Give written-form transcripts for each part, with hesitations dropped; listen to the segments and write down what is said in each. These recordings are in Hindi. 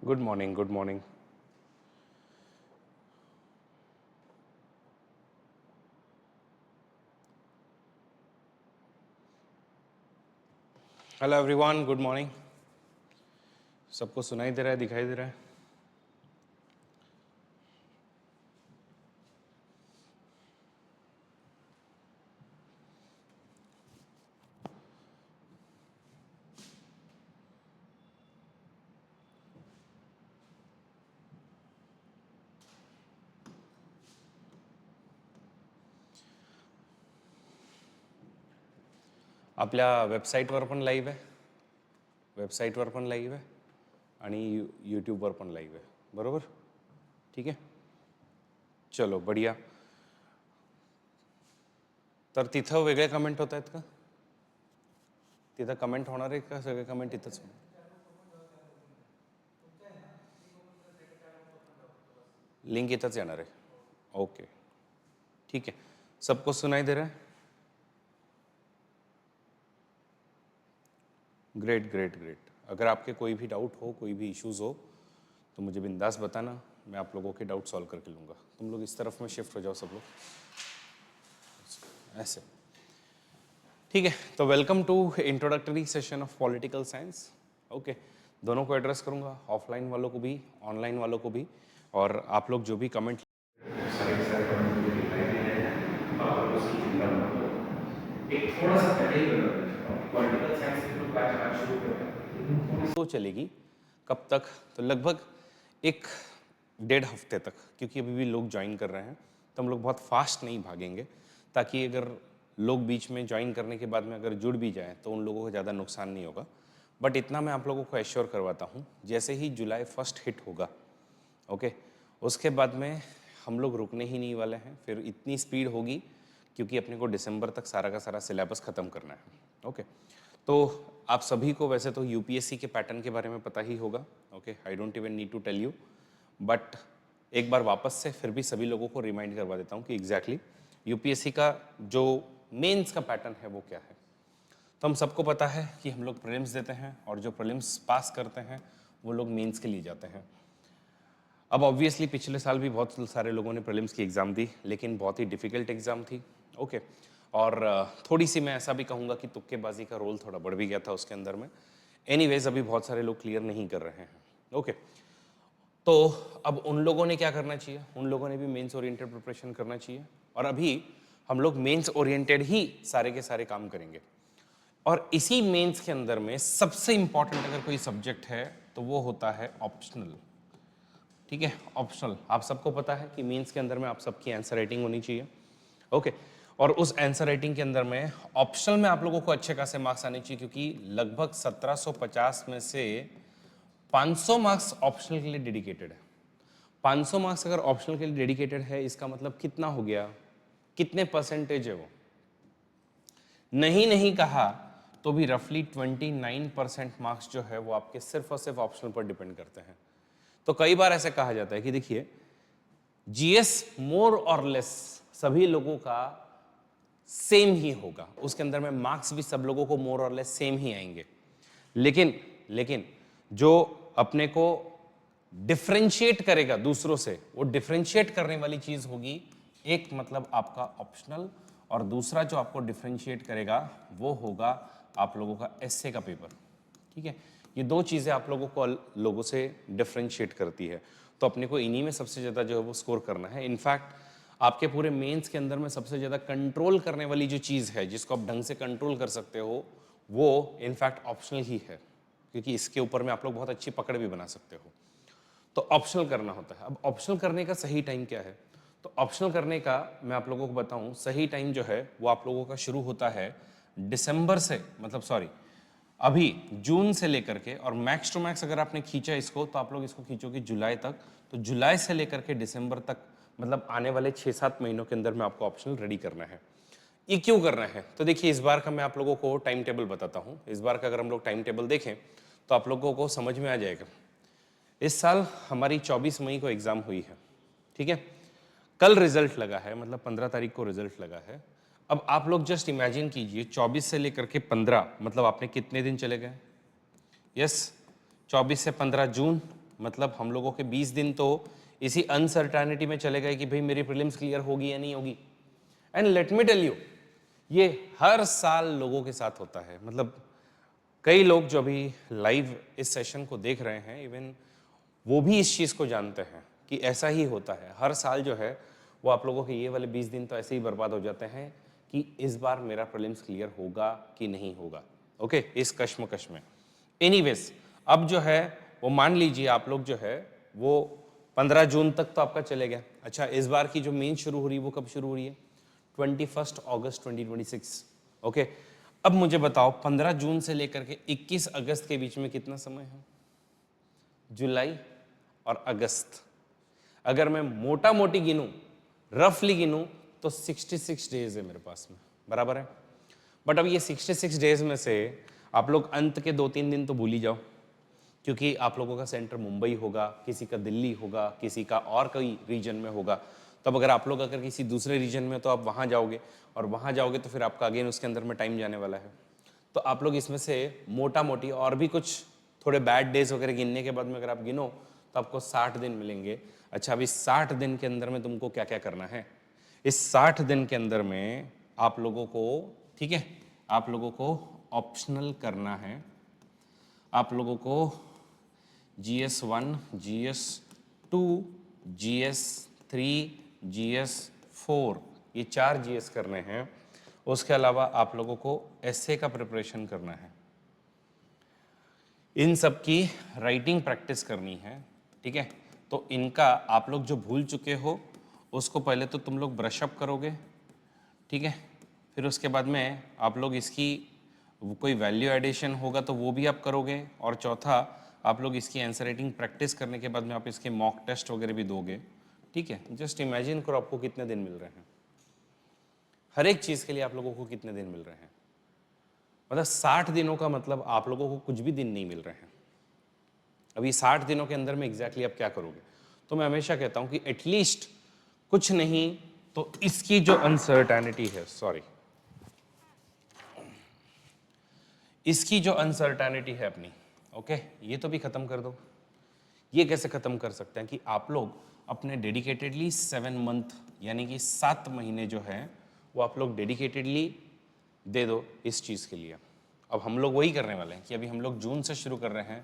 Good morning, good morning. Hello everyone, good morning. सबको सुनाई दे रहा है, दिखाई दे रहा है? आपल्या वेबसाईटवर पण लाईव्ह आहे, वेबसाईटवर पण लाईव्ह आहे आणि यूट्यूबवर पण लाईव्ह आहे, बरोबर? ठीक आहे, चलो बढिया. तर तिथं वेगळे कमेंट होत आहेत का? तिथं कमेंट होणार आहे का? सगळे कमेंट इथंच होणार? लिंक इथंच येणार आहे. ओके, ठीक है. सबको सुनाई दे रहा है? Great great great. अगर आपके कोई भी डाउट हो, कोई भी इश्यूज़ हो तो मुझे बिंदास बताना, मैं आप लोगों के डाउट सॉल्व करके लूँगा. तुम लोग इस तरफ में शिफ्ट हो जाओ सब लोग, ऐसे. ठीक है, तो welcome to introductory session of political science. Okay, दोनों को एड्रेस करूँगा, ऑफलाइन वालों को भी, ऑनलाइन वालों को भी. और आप लोग जो भी कमेंट तो चलेगी कब तक? तो लगभग 1-1.5 हफ्ते तक, क्योंकि अभी भी लोग ज्वाइन कर रहे हैं, तो हम लोग बहुत फास्ट नहीं भागेंगे, ताकि अगर लोग बीच में ज्वाइन करने के बाद में अगर जुड़ भी जाएं तो उन लोगों को ज़्यादा नुकसान नहीं होगा. बट इतना मैं आप लोगों को एश्योर करवाता हूँ, जैसे ही जुलाई 1 हिट होगा, ओके, उसके बाद में हम लोग रुकने ही नहीं वाले हैं. फिर इतनी स्पीड होगी क्योंकि अपने को दिसंबर तक सारा का सारा सिलेबस ख़त्म करना है. ओके, तो आप सभी को वैसे तो यूपीएससी के पैटर्न के बारे में पता ही होगा. Okay, I don't even need to tell you, but एक बार वापस से फिर भी सभी लोगों को रिमाइंड करवा देता हूँ कि एग्जैक्टली यूपीएससी का जो मेंस का पैटर्न है वो क्या है. तो हम सबको पता है कि हम लोग प्रीलिम्स देते हैं और जो प्रीलिम्स पास करते हैं वो लोग मेंस के लिए जाते हैं. अब ऑब्वियसली पिछले साल भी बहुत सारे लोगों ने प्रीलिम्स की एग्ज़ाम दी, लेकिन बहुत ही डिफ़िकल्ट एग्ज़ाम थी. ओके, और थोड़ी सी मैं ऐसा भी कहूँगा कि तुक्केबाजी का रोल थोड़ा बढ़ भी गया था उसके अंदर में. एनीवेज अभी बहुत सारे लोग क्लियर नहीं कर रहे हैं. ओके, तो अब उन लोगों ने क्या करना चाहिए? उन लोगों ने भी मेंस ओरिएंटेड प्रिपरेशन करना चाहिए. और अभी हम लोग मेंस ओरिएंटेड ही सारे के सारे काम करेंगे. और इसी मेंस के अंदर में सबसे इंपॉर्टेंट अगर कोई सब्जेक्ट है तो वो होता है ऑप्शनल. ठीक है, ऑप्शनल. आप सबको पता है कि मेंस के अंदर में आप सबकी आंसर राइटिंग होनी चाहिए. ओके, और उस आंसर राइटिंग के अंदर में ऑप्शनल में आप लोगों को अच्छे खासे मार्क्स आने चाहिए, क्योंकि लगभग 1750 में से 500 मार्क्स ऑप्शनल के लिए डेडिकेटेड है. 500 मार्क्स अगर ऑप्शनल के लिए डेडिकेटेड है, इसका मतलब कितना हो गया? कितने परसेंटेज है वो? नहीं कहा तो भी रफली 29% मार्क्स जो है वो आपके सिर्फ और सिर्फ ऑप्शनल पर डिपेंड करते हैं. तो कई बार ऐसे कहा जाता है कि देखिए, जीएस मोर और लेस सभी लोगों का सेम ही होगा, उसके अंदर में मार्क्स भी सब लोगों को मोर और लेस सेम ही आएंगे. लेकिन जो अपने को डिफरेंशिएट करेगा दूसरों से, वो डिफरेंशिएट करने वाली चीज होगी एक, मतलब आपका ऑप्शनल, और दूसरा जो आपको डिफरेंशिएट करेगा वो होगा आप लोगों का एसए का पेपर. ठीक है, ये दो चीज़ें आप लोगों को लोगों से डिफरेंशिएट करती है. तो अपने को इन्हीं में सबसे ज़्यादा जो है वो स्कोर करना है. इनफैक्ट आपके पूरे मेंस के अंदर में सबसे ज़्यादा कंट्रोल करने वाली जो चीज़ है, जिसको आप ढंग से कंट्रोल कर सकते हो, वो इनफैक्ट ऑप्शनल ही है, क्योंकि इसके ऊपर में आप लोग बहुत अच्छी पकड़ भी बना सकते हो. तो ऑप्शनल करना होता है. अब ऑप्शनल करने का सही टाइम क्या है? तो ऑप्शनल करने का मैं आप लोगों को बताऊं, सही टाइम जो है वो आप लोगों का शुरू होता है दिसंबर से, मतलब सॉरी, अभी जून से लेकर के, और मैक्स टू मैक्स अगर आपने खींचा इसको तो आप लोग इसको खींचोगे जुलाई तक. तो जुलाई से लेकर के दिसंबर तक, मतलब आने वाले 6-7 महीनों के अंदर में आपको ऑप्शनल रेडी करना है. ये क्यों करना है? तो देखिए, इस बार का मैं आप लोगों को टाइम टेबल बताता हूँ. इस बार का अगर हम लोग टाइम टेबल देखें तो आप लोगों को समझ में आ जाएगा. इस साल हमारी 24 मई को एग्ज़ाम हुई है. ठीक है, कल रिजल्ट लगा है, मतलब 15 तारीख को रिजल्ट लगा है. अब आप लोग जस्ट इमेजिन कीजिए, 24 से लेकर के 15, मतलब आपने कितने दिन चले गए? यस, 24 से 15 जून, मतलब हम लोगों के 20 दिन तो इसी अनसर्टेनिटी में चले गए कि भाई मेरी प्रीलिम्स क्लियर होगी या नहीं होगी। And let me tell you, ये हर साल लोगों के साथ होता है। मतलब कई लोग जो अभी लाइव इस सेशन को देख रहे हैं, इवन वो भी इस चीज़ को जानते हैं कि ऐसा ही होता है। हर साल जो है वो आप लोगों के ये वाले 20 दिन तो ऐसे ही बर्बाद हो जाते हैं कि इस बार मेरा प्रीलिम्स क्लियर होगा कि नहीं होगा। ओके, इस कश्मकश में। एनीवेज, अब जो है वो मान लीजिए आप लोग जो है वो 15 जून तक तो आपका चले गया। अच्छा, इस बार की जो मेन शुरू हो रही है वो कब शुरू हो रही है? 21 अगस्त 2026। ओके, अब मुझे बताओ 15 जून से लेकर के 21 अगस्त के बीच में कितना समय है? जुलाई और अगस्त। अगर मैं मोटा मोटी गिनूं, रफली गिनूं, तो 66 डेज है मेरे पास में, बराबर है। बट अब ये 66 डेज में से आप लोग अंत के 2-3 दिन तो भूल ही जाओ, क्योंकि आप लोगों का सेंटर मुंबई होगा, किसी का दिल्ली होगा, किसी का और कोई रीजन में होगा। तब अगर आप लोग अगर किसी दूसरे रीजन में, तो आप वहाँ जाओगे, और वहाँ जाओगे तो फिर आपका अगेन उसके अंदर में टाइम जाने वाला है। तो आप लोग इसमें से मोटा मोटी और भी कुछ थोड़े बैड डेज वगैरह गिनने के बाद में अगर आप गिनो तो आपको 60 दिन मिलेंगे। अच्छा, अभी 60 दिन के अंदर में तुमको क्या क्या करना है? इस 60 दिन के अंदर में आप लोगों को, ठीक है, आप लोगों को ऑप्शनल करना है। आप लोगों को GS1, GS2, GS3, GS4, ये 4 GS करने हैं। उसके अलावा आप लोगों को एसए का प्रिपरेशन करना है। इन सब की राइटिंग प्रैक्टिस करनी है, ठीक है। तो इनका आप लोग जो भूल चुके हो उसको पहले तो तुम लोग ब्रशअप करोगे, ठीक है। फिर उसके बाद में आप लोग इसकी कोई वैल्यू एडिशन होगा तो वो भी आप करोगे। और चौथा, आप लोग इसकी आंसर राइटिंग प्रैक्टिस करने के बाद में आप इसके मॉक टेस्ट वगैरह भी दोगे, ठीक है। जस्ट इमेजिन करो आपको कितने दिन मिल रहे हैं, हर एक चीज़ के लिए आप लोगों को कितने दिन मिल रहे हैं। मतलब 60 दिनों का मतलब आप लोगों को कुछ भी दिन नहीं मिल रहे हैं। अभी 60 दिनों के अंदर में एग्जैक्टली आप क्या करोगे? तो मैं हमेशा कहता हूं कि एटलीस्ट कुछ नहीं तो इसकी जो अनसर्टेनिटी है, सॉरी, इसकी जो अनसर्टेनिटी है अपनी, ओके, ये तो भी खत्म कर दो। ये कैसे खत्म कर सकते हैं कि आप लोग अपने डेडिकेटेडली 7 मंथ यानी कि 7 महीने जो है वो आप लोग डेडिकेटेडली दे दो इस चीज़ के लिए। अब हम लोग वही करने वाले हैं कि अभी हम लोग जून से शुरू कर रहे हैं।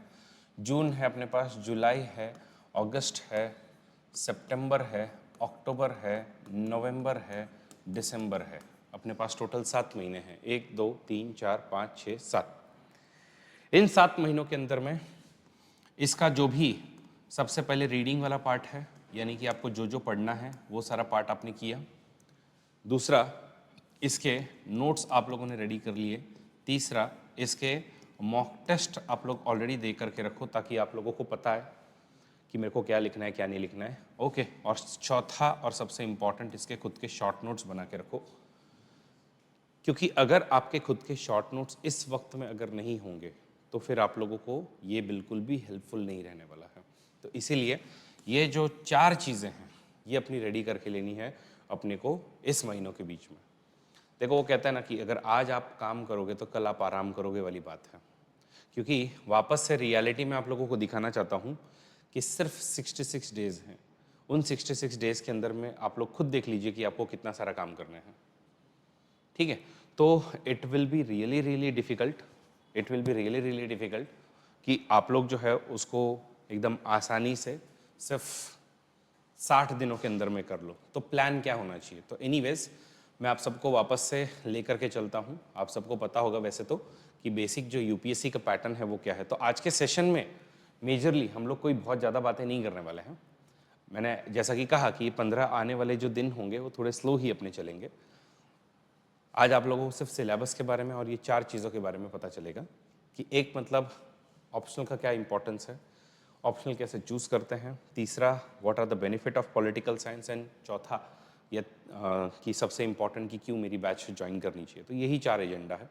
जून है अपने पास, जुलाई है, अगस्त है, सितंबर है, अक्टूबर है, नवंबर है, दिसंबर है। अपने पास टोटल 7 महीने हैं, 1 2 3 4 5 6 7। इन 7 महीनों के अंदर में इसका जो भी सबसे पहले रीडिंग वाला पार्ट है, यानी कि आपको जो जो पढ़ना है वो सारा पार्ट आपने किया। दूसरा, इसके नोट्स आप लोगों ने रेडी कर लिए। तीसरा, इसके मॉक टेस्ट आप लोग ऑलरेडी दे करके रखो ताकि आप लोगों को पता है कि मेरे को क्या लिखना है क्या नहीं लिखना है, ओके। और चौथा और सबसे इम्पॉर्टेंट, इसके खुद के शॉर्ट नोट्स बना के रखो, क्योंकि अगर आपके खुद के शॉर्ट नोट्स इस वक्त में अगर नहीं होंगे तो फिर आप लोगों को ये बिल्कुल भी हेल्पफुल नहीं रहने वाला है। तो इसीलिए ये जो 4 चीज़ें हैं ये अपनी रेडी करके लेनी है अपने को इस महीनों के बीच में। देखो, वो कहता है ना कि अगर आज आप काम करोगे तो कल आप आराम करोगे वाली बात है। क्योंकि वापस से रियलिटी में आप लोगों को दिखाना चाहता हूँ कि सिर्फ 66 डेज़ हैं। उन 66 डेज़ के अंदर में आप लोग खुद देख लीजिए कि आपको कितना सारा काम करना है, ठीक है। तो it will be really really difficult, it will be really really difficult कि आप लोग जो है उसको एकदम आसानी से सिर्फ 60 दिनों के अंदर में कर लो। तो प्लान क्या होना चाहिए? तो एनीवेज, मैं आप सबको वापस से लेकर के चलता हूँ। आप सबको पता होगा वैसे तो कि बेसिक जो यूपीएससी का पैटर्न है वो क्या है। तो आज के सेशन में मेजरली हम लोग कोई बहुत ज़्यादा बातें नहीं करने वाले हैं। मैंने जैसा कि कहा कि 15 आने वाले जो दिन होंगे वो थोड़े स्लो ही अपने चलेंगे। आज आप लोगों को सिर्फ सिलेबस के बारे में और ये 4 चीज़ों के बारे में पता चलेगा कि एक, मतलब ऑप्शनल का क्या इंपॉर्टेंस है, ऑप्शनल कैसे चूज़ करते हैं, तीसरा what are the benefit of political science, and चौथा ये कि सबसे इंपॉर्टेंट कि क्यों मेरी बैच ज्वाइन करनी चाहिए। तो यही 4 एजेंडा है।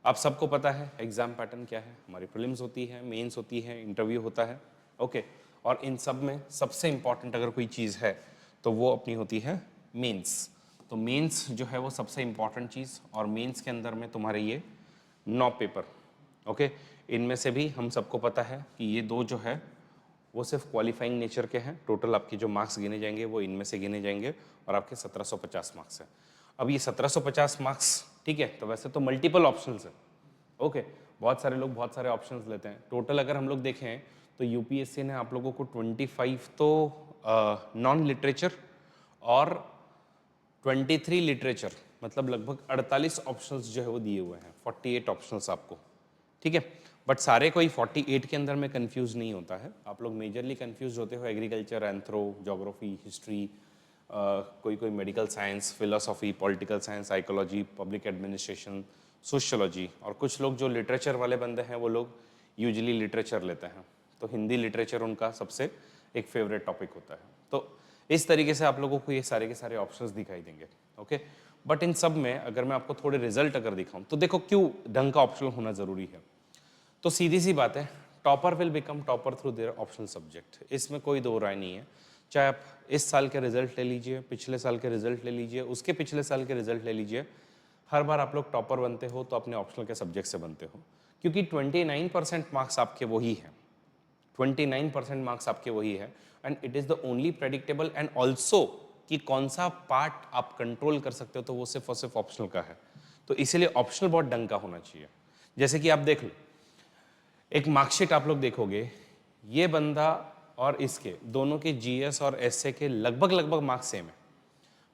आप सबको पता है एग्ज़ाम पैटर्न क्या है, हमारी प्रीलिम्स होती है, मेंस होती है, इंटरव्यू होता है, ओके। और इन सब में सबसे इंपॉर्टेंट अगर कोई चीज़ है तो वो अपनी होती है मेंस। तो मेंस जो है वो सबसे इंपॉर्टेंट चीज़, और मेंस के अंदर में तुम्हारे ये 9 पेपर, ओके। इनमें से भी हम सबको पता है कि ये 2 जो है वो सिर्फ क्वालिफाइंग नेचर के हैं। टोटल आपके जो मार्क्स गिने जाएंगे वो इनमें से गिने जाएंगे और आपके 1750 मार्क्स हैं। अब ये 1750 मार्क्स, ठीक है, तो वैसे तो मल्टीपल ऑप्शंस है, ओके, बहुत सारे लोग बहुत सारे ऑप्शंस लेते हैं। टोटल अगर हम लोग देखें तो यूपीएससी ने आप लोगों को 25 तो नॉन लिटरेचर और 23 लिटरेचर, मतलब लगभग 48 ऑप्शंस जो है वो दिए हुए हैं, 48 ऑप्शंस आपको, ठीक है। बट सारे कोई 48 के अंदर में कंफ्यूज नहीं होता है। आप लोग मेजरली कंफ्यूज होते हो एग्रीकल्चर, एंथ्रो, ज्योग्राफी, हिस्ट्री, कोई कोई medical science, philosophy, political science, psychology, public administration, sociology, और कुछ लोग जो लिटरेचर वाले बंदे हैं वो लोग यूजुअली लिटरेचर लेते हैं, तो हिंदी लिटरेचर उनका सबसे एक फेवरेट टॉपिक होता है। तो इस तरीके से आप लोगों को ये सारे के सारे ऑप्शंस दिखाई देंगे, ओके। बट इन सब में अगर मैं आपको थोड़े रिजल्ट अगर दिखाऊं तो देखो क्यों ढंग का ऑप्शनल होना जरूरी है। तो सीधी सी बात है, topper will become topper through their optional subject, इसमें कोई दो राय नहीं है। चाहे आप इस साल के रिजल्ट ले लीजिए, पिछले साल के रिजल्ट ले लीजिए, उसके पिछले साल के रिजल्ट ले लीजिए, हर बार आप लोग टॉपर बनते हो तो अपने ऑप्शनल के सब्जेक्ट से बनते हो, क्योंकि 29% मार्क्स आपके वही हैं, 29% मार्क्स आपके वही है, and it is the only predictable, and also कि कौन सा पार्ट आप कंट्रोल कर सकते हो तो वो सिर्फ और सिर्फ ऑप्शनल का है। तो इसीलिए ऑप्शनल बहुत ढंग का होना चाहिए। जैसे कि आप देख लो, एक मार्कशीट आप लोग देखोगे, ये बंदा और इसके दोनों के जीएस और एसए के लगभग लगभग मार्क्स सेम है,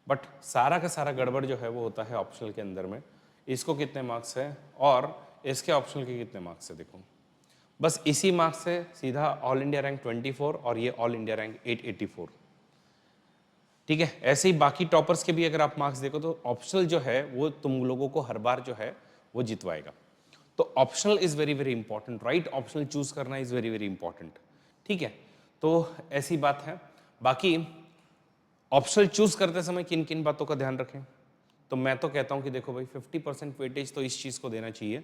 बट सारा का सारा गड़बड़ जो है वो होता है ऑप्शनल के अंदर में। इसको कितने मार्क्स है और इसके ऑप्शनल के कितने मार्क्स है, देखो बस इसी मार्क्स से सीधा ऑल इंडिया रैंक 24 और ये ऑल इंडिया रैंक 884, ठीक है। ऐसे ही बाकी टॉपर्स के भी अगर आप मार्क्स देखो तो ऑप्शनल जो है वो तुम लोगों को हर बार जो है वो जितवाएगा। तो optional is very very important, right optional choose करना इज वेरी वेरी इंपॉर्टेंट, ठीक है। तो ऐसी बात है। बाकी ऑप्शनल चूज करते समय किन किन बातों का ध्यान रखें, तो मैं तो कहता हूं कि देखो भाई 50% वेटेज तो इस चीज को देना चाहिए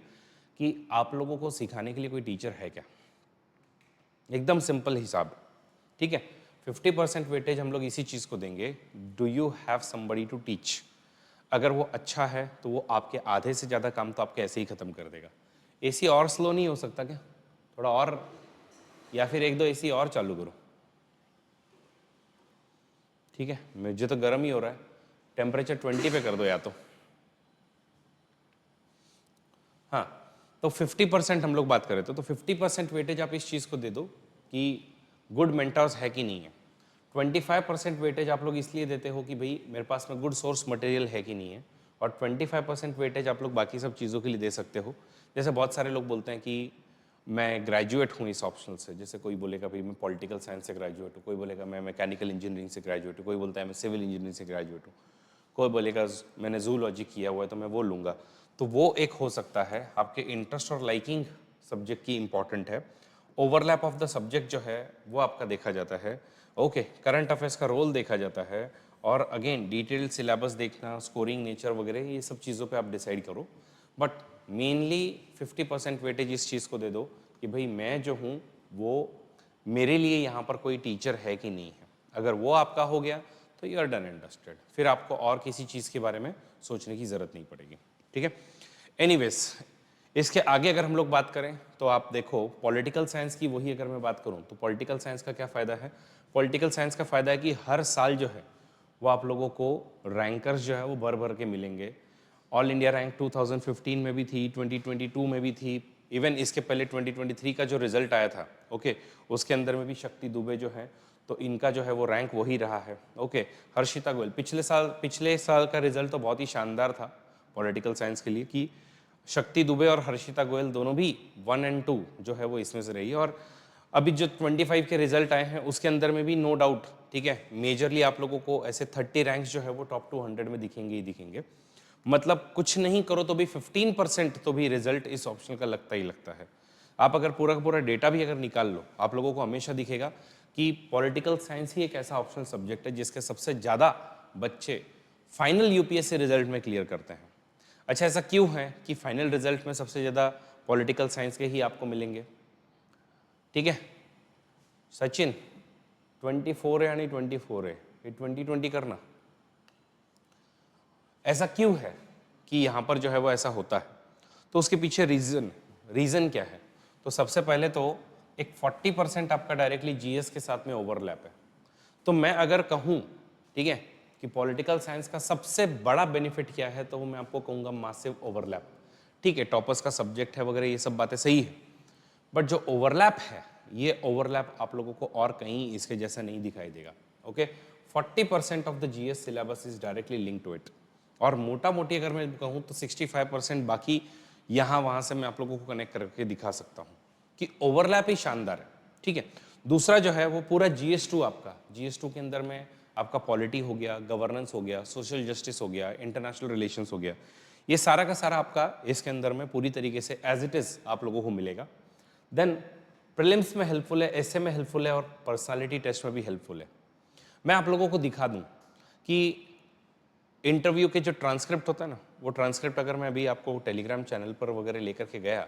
कि आप लोगों को सिखाने के लिए कोई टीचर है क्या, एकदम सिंपल हिसाब, ठीक है। 50% वेटेज हम लोग इसी चीज को देंगे, do you have somebody to teach. अगर वो अच्छा है तो वो आपके आधे से ज़्यादा काम तो आपके ऐसे ही ख़त्म कर देगा। एसी और स्लो नहीं हो सकता क्या, थोड़ा और, या फिर एक दो एसी और चालू करो, ठीक है। मुझे तो गर्म ही हो रहा है, टेम्परेचर 20 पे कर दो या तो। हाँ, तो 50% हम लोग बात कर रहे थे, तो 50% वेटेज आप इस चीज़ को दे दो कि गुड मेंटर्स है कि नहीं है। 25% वेटेज आप लोग इसलिए देते हो कि भाई मेरे पास में गुड सोर्स मटेरियल है कि नहीं है, और 25% वेटेज आप लोग बाकी सब चीज़ों के लिए दे सकते हो। जैसे बहुत सारे लोग बोलते हैं कि मैं ग्रेजुएट हूँ इस ऑप्शनल से, जैसे कोई बोलेगा भाई मैं पॉलिटिकल साइंस से ग्रेजुएट हूँ, कोई बोलेगा मैं मैकेनिकल इंजीनियरिंग से ग्रेजुएट हूँ, कोई बोलता है मैं सिविल इंजीनियरिंग से ग्रेजुएट हूँ, कोई बोलेगा मैंने जूलॉजी किया हुआ है तो मैं वो लूँगा। तो वो एक हो सकता है, आपके इंटरेस्ट और लाइकिंग सब्जेक्ट की इंपॉर्टेंट है। ओवरलैप ऑफ द सब्जेक्ट जो है वो आपका देखा जाता है, ओके। करंट अफेयर्स का रोल देखा जाता है, और अगेन डिटेल्ड सिलेबस देखना, स्कोरिंग नेचर वगैरह, ये सब चीज़ों पे आप डिसाइड करो। बट मेनली 50% वेटेज इस चीज़ को दे दो कि भाई मैं जो हूँ वो मेरे लिए यहाँ पर कोई टीचर है कि नहीं है। अगर वो आपका हो गया तो you are done and dusted, फिर आपको और किसी चीज़ के बारे में सोचने की ज़रूरत नहीं पड़ेगी, ठीक है। एनीवेज, इसके आगे अगर हम लोग बात करें तो आप देखो पॉलिटिकल साइंस की, वही अगर मैं बात करूं तो पॉलिटिकल साइंस का क्या फ़ायदा है। पॉलिटिकल साइंस का फ़ायदा है कि हर साल जो है वो आप लोगों को रैंकर्स जो है वो भर भर के मिलेंगे। ऑल इंडिया रैंक 2015 में भी थी, 2022 में भी थी, इवन इसके पहले 2023 का जो रिजल्ट आया था, ओके, उसके अंदर में भी शक्ति दुबे जो है तो इनका जो है वो रैंक वही रहा है, ओके। हर्षिता गोयल, पिछले साल का रिजल्ट तो बहुत ही शानदार था पॉलिटिकल साइंस के लिए कि शक्ति दुबे और हर्षिता गोयल दोनों भी 1 और 2 जो है वो इसमें से रही है। और अभी जो 25 के रिजल्ट आए हैं उसके अंदर में भी नो डाउट, ठीक है, मेजरली आप लोगों को ऐसे 30 रैंक्स जो है वो टॉप 200 में दिखेंगे ही दिखेंगे। मतलब कुछ नहीं करो तो भी 15% तो भी रिजल्ट इस ऑप्शन का लगता ही लगता है। आप अगर पूरा का पूरा डेटा भी अगर निकाल लो, आप लोगों को हमेशा दिखेगा कि पॉलिटिकल साइंस ही एक ऐसा ऑप्शनल सब्जेक्ट है जिसके सबसे ज़्यादा बच्चे फाइनल यूपीएससी रिजल्ट में क्लियर करते हैं। अच्छा, ऐसा क्यों है कि फाइनल रिजल्ट में सबसे ज़्यादा पॉलिटिकल साइंस के ही आपको मिलेंगे, ठीक है। सचिन 24 है यानी 24 है, ये 2020 करना, ऐसा क्यों है कि यहाँ पर जो है वो ऐसा होता है। तो उसके पीछे रीज़न क्या है। तो सबसे पहले तो एक 40% आपका डायरेक्टली जीएस के साथ में ओवरलैप है। तो मैं अगर कहूँ, ठीक है, कि पॉलिटिकल साइंस का सबसे बड़ा बेनिफिट क्या है, तो वो मैं आपको कहूँगा मासिव ओवरलैप। ठीक है, टॉपर्स का सब्जेक्ट है वगैरह, ये सब बातें सही है, बट जो ओवरलैप है, ये ओवरलैप आप लोगों को और कहीं इसके जैसा नहीं दिखाई देगा। Okay, 40% of the GS syllabus is directly link to it. और मोटा मोटी अगर मैं कहूँ तो 65% बाकी यहाँ वहाँ से मैं आप लोगों को कनेक्ट करके दिखा सकता हूँ कि ओवरलैप ही शानदार है। ठीक है, दूसरा जो है वो पूरा GS2 आपका, GS2 के अंदर में आपका पॉलिटी हो गया, गवर्नेंस हो गया, सोशल जस्टिस हो गया, इंटरनेशनल रिलेशंस हो गया, ये सारा का सारा आपका इसके अंदर में पूरी तरीके से एज इट इज आप लोगों को मिलेगा। देन प्रीलिम्स में हेल्पफुल है, एसए में हेल्पफुल है और पर्सनालिटी टेस्ट में भी हेल्पफुल है। मैं आप लोगों को दिखा दूं कि इंटरव्यू के जो ट्रांसक्रिप्ट होता है ना, वो ट्रांसक्रिप्ट अगर मैं अभी आपको टेलीग्राम चैनल पर वगैरह लेकर के गया,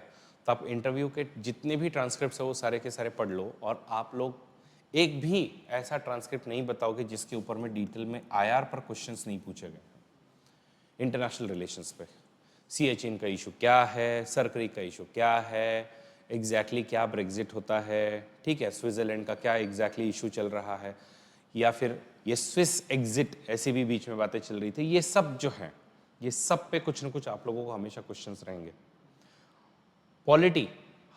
तो आप इंटरव्यू के जितने भी ट्रांसक्रिप्ट है वो सारे के सारे पढ़ लो, और आप लोग एक भी ऐसा ट्रांसक्रिप्ट नहीं बताओगे जिसके ऊपर में डिटेल में आईआर पर क्वेश्चंस नहीं पूछे गए। इंटरनेशनल रिलेशंस पे CHN का इशू क्या है, सरकरी का इशू क्या है, एग्जैक्टली क्या ब्रेग्जिट होता है, ठीक है, स्विट्जरलैंड का क्या एग्जैक्टली इशू चल रहा है, या फिर ये स्विस एग्जिट ऐसी भी बीच में बातें चल रही थी, ये सब जो है, ये सब पे कुछ ना कुछ आप लोगों को हमेशा क्वेश्चंस रहेंगे। पॉलिटी,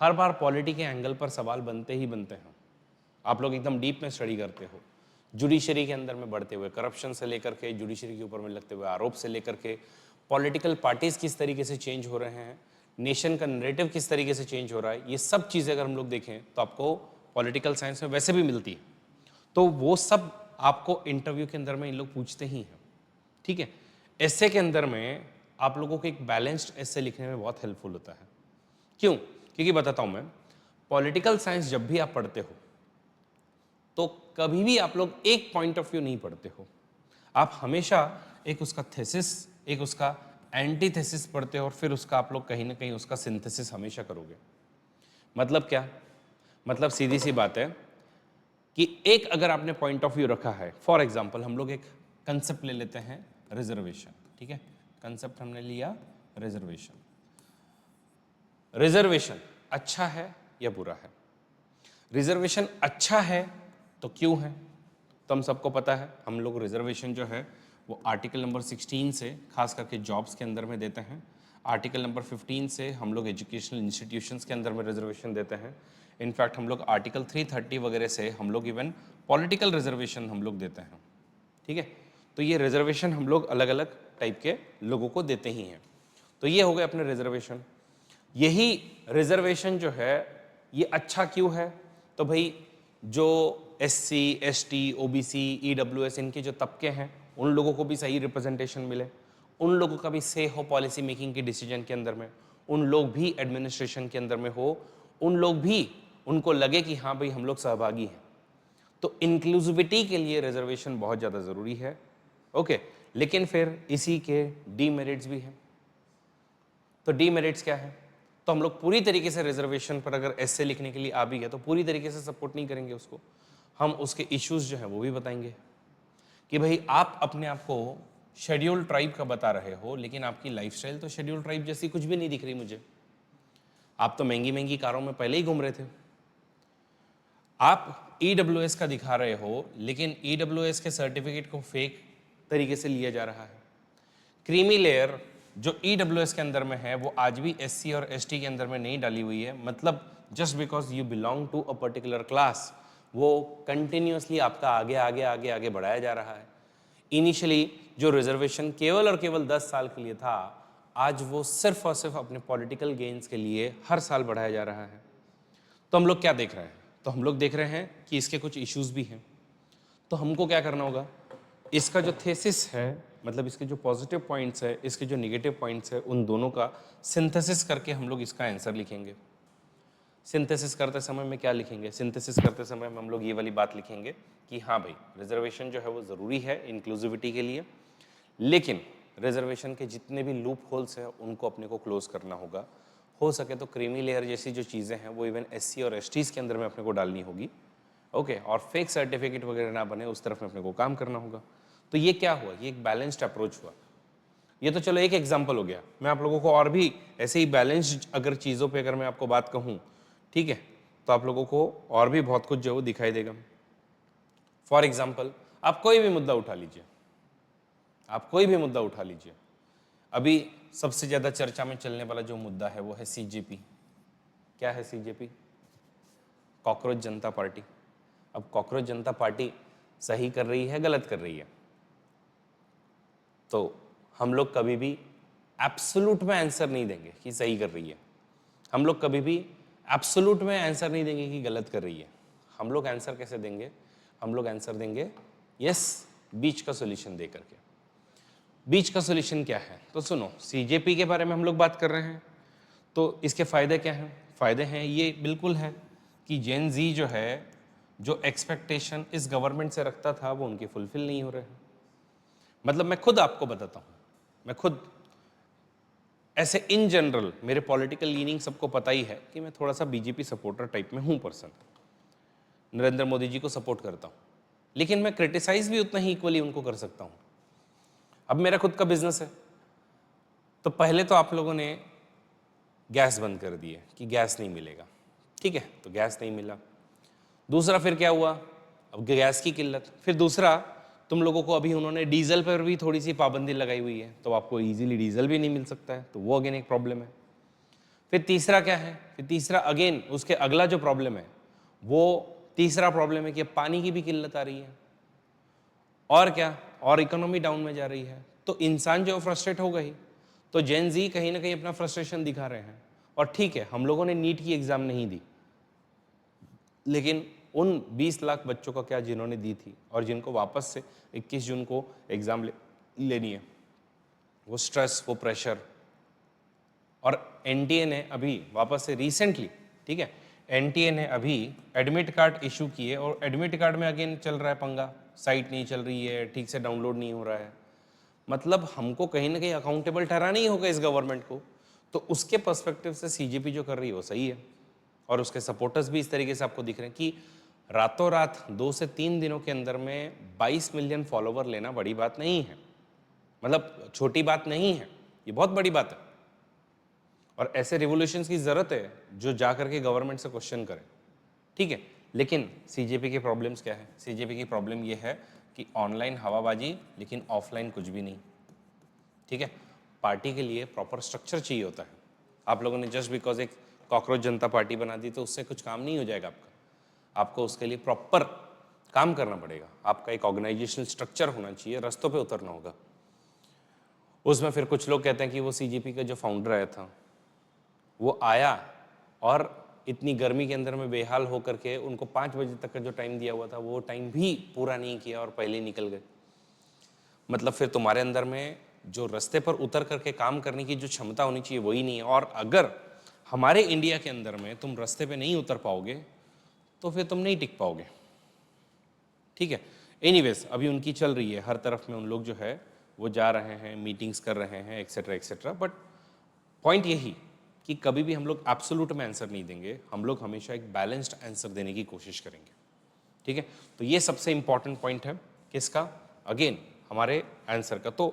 हर बार पॉलिटी के एंगल पर सवाल बनते ही बनते हैं। आप लोग एकदम डीप में स्टडी करते हो, जुडिशरी के अंदर में बढ़ते हुए करप्शन से लेकर के, जुडिशरी के ऊपर में लगते हुए आरोप से लेकर के, पॉलिटिकल पार्टीज किस तरीके से चेंज हो रहे हैं, नेशन का नैरेटिव किस तरीके से चेंज हो रहा है, ये सब चीज़ें अगर हम लोग देखें तो आपको पॉलिटिकल साइंस में वैसे भी मिलती है। तो वो सब आपको इंटरव्यू के अंदर में इन लोग पूछते ही हैं। ठीक है, एस्से के अंदर में आप लोगों को एक बैलेंस्ड एस्से लिखने में बहुत हेल्पफुल होता है। क्यों? क्योंकि बताता हूं मैं, पॉलिटिकल साइंस जब भी आप पढ़ते हो तो कभी भी आप लोग एक पॉइंट ऑफ व्यू नहीं पढ़ते हो, आप हमेशा एक उसका थेसिस, एक उसका एंटीथेसिस पढ़ते हो, और फिर उसका आप लोग कहीं ना कहीं उसका सिंथेसिस हमेशा करोगे। मतलब क्या? मतलब सीधी सी बात है कि एक अगर आपने पॉइंट ऑफ व्यू रखा है, फॉर एग्जाम्पल हम लोग एक कंसेप्ट ले लेते हैं, रिजर्वेशन। ठीक है, कंसेप्ट हमने लिया रिजर्वेशन। रिजर्वेशन अच्छा है या बुरा है? रिजर्वेशन अच्छा है तो क्यों है? तो हम सबको पता है, हम लोग रिजर्वेशन जो है वो आर्टिकल नंबर 16 से खास करके जॉब्स के अंदर में देते हैं, आर्टिकल नंबर 15 से हम लोग एजुकेशनल इंस्टीट्यूशंस के अंदर में रिजर्वेशन देते हैं, इनफैक्ट हम लोग आर्टिकल 330 वगैरह से हम लोग इवन पॉलिटिकल रिजर्वेशन हम लोग देते हैं। ठीक है, तो ये रिजर्वेशन हम लोग अलग अलग टाइप के लोगों को देते ही हैं। तो ये हो गए अपने रिजर्वेशन। यही रिजर्वेशन जो है ये अच्छा क्यों है? तो भाई जो SC, ST, OBC, EWS इनके जो तबके हैं उन लोगों को भी सही रिप्रेजेंटेशन मिले, उन लोगों का भी से हो पॉलिसी मेकिंग के डिसीजन के अंदर में, उन लोग भी एडमिनिस्ट्रेशन के अंदर में हो, उन लोग भी उनको लगे कि हाँ भाई हम लोग सहभागी हैं। तो इंक्लूसिविटी के लिए रिजर्वेशन बहुत ज़्यादा ज़रूरी है। ओके, लेकिन फिर इसी के डीमेरिट्स भी हैं। तो डीमेरिट्स क्या है? तो हम लोग पूरी तरीके से रिजर्वेशन पर अगर एस्से लिखने के लिए आ भी गए तो पूरी तरीके से सपोर्ट नहीं करेंगे उसको, हम उसके इश्यूज जो हैं वो भी बताएंगे कि भाई आप अपने आप को शेड्यूल ट्राइब का बता रहे हो, लेकिन आपकी लाइफस्टाइल तो शेड्यूल ट्राइब जैसी कुछ भी नहीं दिख रही मुझे। आप तो महंगी महंगी कारों में पहले ही घूम रहे थे। आप EWS का दिखा रहे हो, लेकिन EWS के सर्टिफिकेट को फेक तरीके से लिया जा रहा है। क्रीमी लेयर जो EWS के अंदर में है वो आज भी SC और ST के अंदर में नहीं डाली हुई है, मतलब just because you belong to a particular class, वो कंटिन्यूसली आपका आगे आगे आगे आगे बढ़ाया जा रहा है। इनिशियली जो रिजर्वेशन केवल और केवल 10 साल के लिए था, आज वो सिर्फ और सिर्फ अपने पॉलिटिकल गेन्स के लिए हर साल बढ़ाया जा रहा है। तो हम लोग क्या देख रहे हैं? तो हम लोग देख रहे हैं कि इसके कुछ इश्यूज भी हैं। तो हमको क्या करना होगा, इसका जो थेसिस है, मतलब इसके जो पॉजिटिव पॉइंट्स है, इसके जो नेगेटिव पॉइंट्स है, उन दोनों का सिंथेसिस करके हम लोग इसका आंसर लिखेंगे। सिंथेसिस करते समय में क्या लिखेंगे? सिंथेसिस करते समय में हम लोग ये वाली बात लिखेंगे कि हाँ भाई रिजर्वेशन जो है वो ज़रूरी है इंक्लूसिविटी के लिए, लेकिन रिजर्वेशन के जितने भी लूप होल्स हैं उनको अपने को क्लोज करना होगा। हो सके तो क्रीमी लेयर जैसी जो चीज़ें हैं वो इवन SC और STs के अंदर में अपने को डालनी होगी। ओके, और फेक सर्टिफिकेट वगैरह ना बने उस तरफ में अपने को काम करना होगा। तो ये क्या हुआ? ये एक बैलेंस्ड अप्रोच हुआ। ये तो चलो एक एग्जांपल हो गया। मैं आप लोगों को और भी ऐसे ही बैलेंस्ड अगर चीज़ों पे अगर मैं आपको बात कहूँ, ठीक है, तो आप लोगों को और भी बहुत कुछ जो है वो दिखाई देगा। फॉर एग्जाम्पल, आप कोई भी मुद्दा उठा लीजिए, आप कोई भी मुद्दा उठा लीजिए। अभी सबसे ज़्यादा चर्चा में चलने वाला जो मुद्दा है वो है सीजेपी। क्या है सीजेपी? कॉकरोच जनता पार्टी। अब कॉकरोच जनता पार्टी सही कर रही है, गलत कर रही है? तो हम लोग कभी भी एब्सोल्यूट में आंसर नहीं देंगे कि सही कर रही है, हम लोग कभी भी एब्सोल्यूट में आंसर नहीं देंगे कि गलत कर रही है। हम लोग आंसर कैसे देंगे? हम लोग आंसर देंगे यस, बीच का सॉल्यूशन दे करके। बीच का सॉल्यूशन क्या है? तो सुनो, सीजेपी के बारे में हम लोग बात कर रहे हैं, तो इसके फायदे क्या हैं? फायदे हैं ये बिल्कुल है कि जेन जी जो है, जो एक्सपेक्टेशन इस गवर्नमेंट से रखता था वो उनके फुलफिल नहीं हो रहे हैं। मतलब मैं खुद आपको बताता हूँ, मैं खुद ऐसे इन जनरल मेरे पॉलिटिकल लीनिंग सबको पता ही है कि मैं थोड़ा सा बीजेपी सपोर्टर टाइप में हूँ पर्सन। नरेंद्र मोदी जी को सपोर्ट करता हूँ, लेकिन मैं क्रिटिसाइज भी उतना ही इक्वली उनको कर सकता हूँ। अब मेरा खुद का बिजनेस है, तो पहले तो आप लोगों ने गैस बंद कर दिए कि गैस नहीं मिलेगा, ठीक है, तो गैस नहीं मिला। दूसरा फिर क्या हुआ? अब गैस की किल्लत। फिर दूसरा, तुम लोगों को अभी उन्होंने डीजल पर भी थोड़ी सी पाबंदी लगाई हुई है, तो आपको इजीली डीजल भी नहीं मिल सकता है, तो वो अगेन एक प्रॉब्लम है। फिर तीसरा क्या है? फिर तीसरा अगेन उसके अगला जो प्रॉब्लम है वो तीसरा प्रॉब्लम है कि अब पानी की भी किल्लत आ रही है, और क्या, और इकोनॉमी डाउन में जा रही है, तो इंसान जो फ्रस्ट्रेट हो गई। तो जेन जी कहीं ना कहीं अपना फ्रस्ट्रेशन दिखा रहे हैं। और ठीक है, हम लोगों ने नीट की एग्जाम नहीं दी, लेकिन उन 20 लाख बच्चों का क्या जिन्होंने दी थी और जिनको वापस से 21 जून को एग्जाम लेनी है, वो स्ट्रेस, वो प्रेशर। और एनटीए ने अभी वापस से रिसेंटली, ठीक है, एनटीए ने अभी एडमिट कार्ड इशू किए, और एडमिट कार्ड में अगेन चल रहा है पंगा, साइट नहीं चल रही है, ठीक से डाउनलोड नहीं हो रहा है। मतलब हमको कहीं ना कहीं अकाउंटेबल ठहराना ही होगा इस गवर्नमेंट को। तो उसके पर्सपेक्टिव से सीजेपी जो कर रही है वो सही है, और उसके सपोर्टर्स भी इस तरीके से आपको दिख रहे हैं कि रातों रात 2 से 3 दिनों के अंदर में 22 मिलियन फॉलोवर लेना बड़ी बात नहीं है, मतलब छोटी बात नहीं है, ये बहुत बड़ी बात है। और ऐसे रिवोल्यूशंस की जरूरत है जो जा करके गवर्नमेंट से क्वेश्चन करें, ठीक है। लेकिन सीजेपी की प्रॉब्लम्स क्या है? सीजेपी की प्रॉब्लम ये है कि ऑनलाइन हवाबाजी, लेकिन ऑफलाइन कुछ भी नहीं, ठीक है। पार्टी के लिए प्रॉपर स्ट्रक्चर चाहिए होता है। आप लोगों ने जस्ट बिकॉज एक कॉकरोच जनता पार्टी बना दी तो उससे कुछ काम नहीं हो जाएगा आपका। आपको उसके लिए प्रॉपर काम करना पड़ेगा, आपका एक ऑर्गेनाइजेशनल स्ट्रक्चर होना चाहिए, रास्तों पे उतरना होगा। उसमें फिर कुछ लोग कहते हैं कि वो सीजेपी का जो फाउंडर आया था वो आया और इतनी गर्मी के अंदर में बेहाल होकर के उनको 5 बजे तक का जो टाइम दिया हुआ था वो टाइम भी पूरा नहीं किया और पहले निकल गए। मतलब फिर तुम्हारे अंदर में जो रास्ते पर उतर करके काम करने की जो क्षमता होनी चाहिए वही नहीं है। और अगर हमारे इंडिया के अंदर में तुम रास्ते पे नहीं उतर पाओगे तो फिर तुम नहीं टिक पाओगे, ठीक है। एनीवेज, अभी उनकी चल रही है, हर तरफ में उन लोग जो है वो जा रहे हैं, मीटिंग्स कर रहे हैं, एक्सेट्रा एक्सेट्रा। बट पॉइंट यही कि कभी भी हम लोग एब्सोल्यूट में आंसर नहीं देंगे, हम लोग हमेशा एक बैलेंस्ड आंसर देने की कोशिश करेंगे, ठीक है। तो ये सबसे इंपॉर्टेंट पॉइंट है किसका? अगेन हमारे आंसर का। तो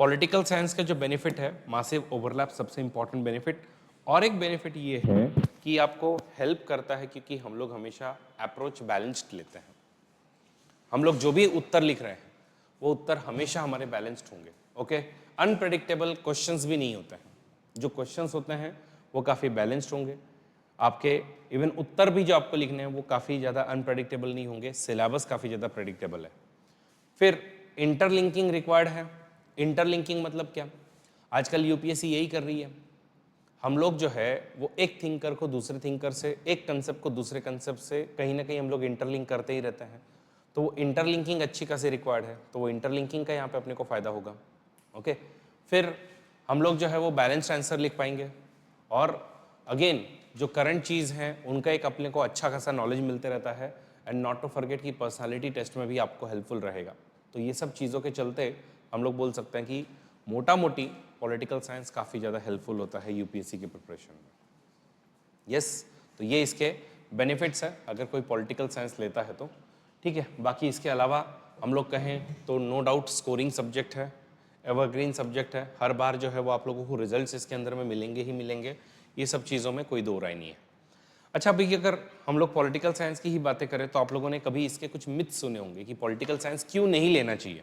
पॉलिटिकल साइंस का जो बेनिफिट है, मासिव ओवरलैप सबसे इंपॉर्टेंट बेनिफिट। और एक बेनिफिट ये है कि आपको हेल्प करता है क्योंकि हम लोग हमेशा अप्रोच बैलेंस्ड लेते हैं। हम लोग जो भी उत्तर लिख रहे हैं वो उत्तर हमेशा हमारे बैलेंस्ड होंगे, ओके। अनप्रेडिक्टेबल क्वेश्चंस भी नहीं होते हैं, जो क्वेश्चंस होते हैं वो काफ़ी बैलेंस्ड होंगे। आपके इवन उत्तर भी जो आपको लिखने हैं वो काफ़ी ज़्यादा अनप्रेडिक्टेबल नहीं होंगे, सिलेबस काफ़ी ज़्यादा प्रेडिक्टेबल है। फिर इंटरलिंकिंग रिक्वायर्ड है। इंटरलिंकिंग मतलब क्या? आजकल यूपीएससी यही कर रही है। हम लोग जो है वो एक थिंकर को दूसरे थिंकर से, एक कंसेप्ट को दूसरे कंसेप्ट से कहीं ना कहीं हम लोग इंटरलिंक करते ही रहते हैं। तो वो इंटरलिंकिंग अच्छी खासी रिक्वायर्ड है, तो वो इंटरलिंकिंग का यहाँ पे अपने को फ़ायदा होगा, ओके। फिर हम लोग जो है वो बैलेंस्ड आंसर लिख पाएंगे। और अगेन जो करंट चीज़ है उनका एक अपने को अच्छा खासा नॉलेज मिलते रहता है। एंड नॉट टू फॉरगेट कि पर्सनालिटी टेस्ट में भी आपको हेल्पफुल रहेगा। तो ये सब चीज़ों के चलते हम लोग बोल सकते हैं कि मोटा मोटी पॉलिटिकल साइंस काफ़ी ज़्यादा हेल्पफुल होता है यूपीएससी के प्रिपरेशन में। यस, तो ये इसके बेनिफिट्स है अगर कोई पॉलिटिकल साइंस लेता है तो, ठीक है। बाकी इसके अलावा हम लोग कहें तो नो डाउट स्कोरिंग सब्जेक्ट है, एवरग्रीन सब्जेक्ट है, हर बार जो है वो आप लोगों को रिजल्ट्स इसके अंदर में मिलेंगे ही मिलेंगे, ये सब चीज़ों में कोई दो राय नहीं है। अच्छा, अभी अगर हम लोग पॉलिटिकल साइंस की ही बातें करें तो आप लोगों ने कभी इसके कुछ मिथ सुने होंगे कि पॉलिटिकल साइंस क्यों नहीं लेना चाहिए,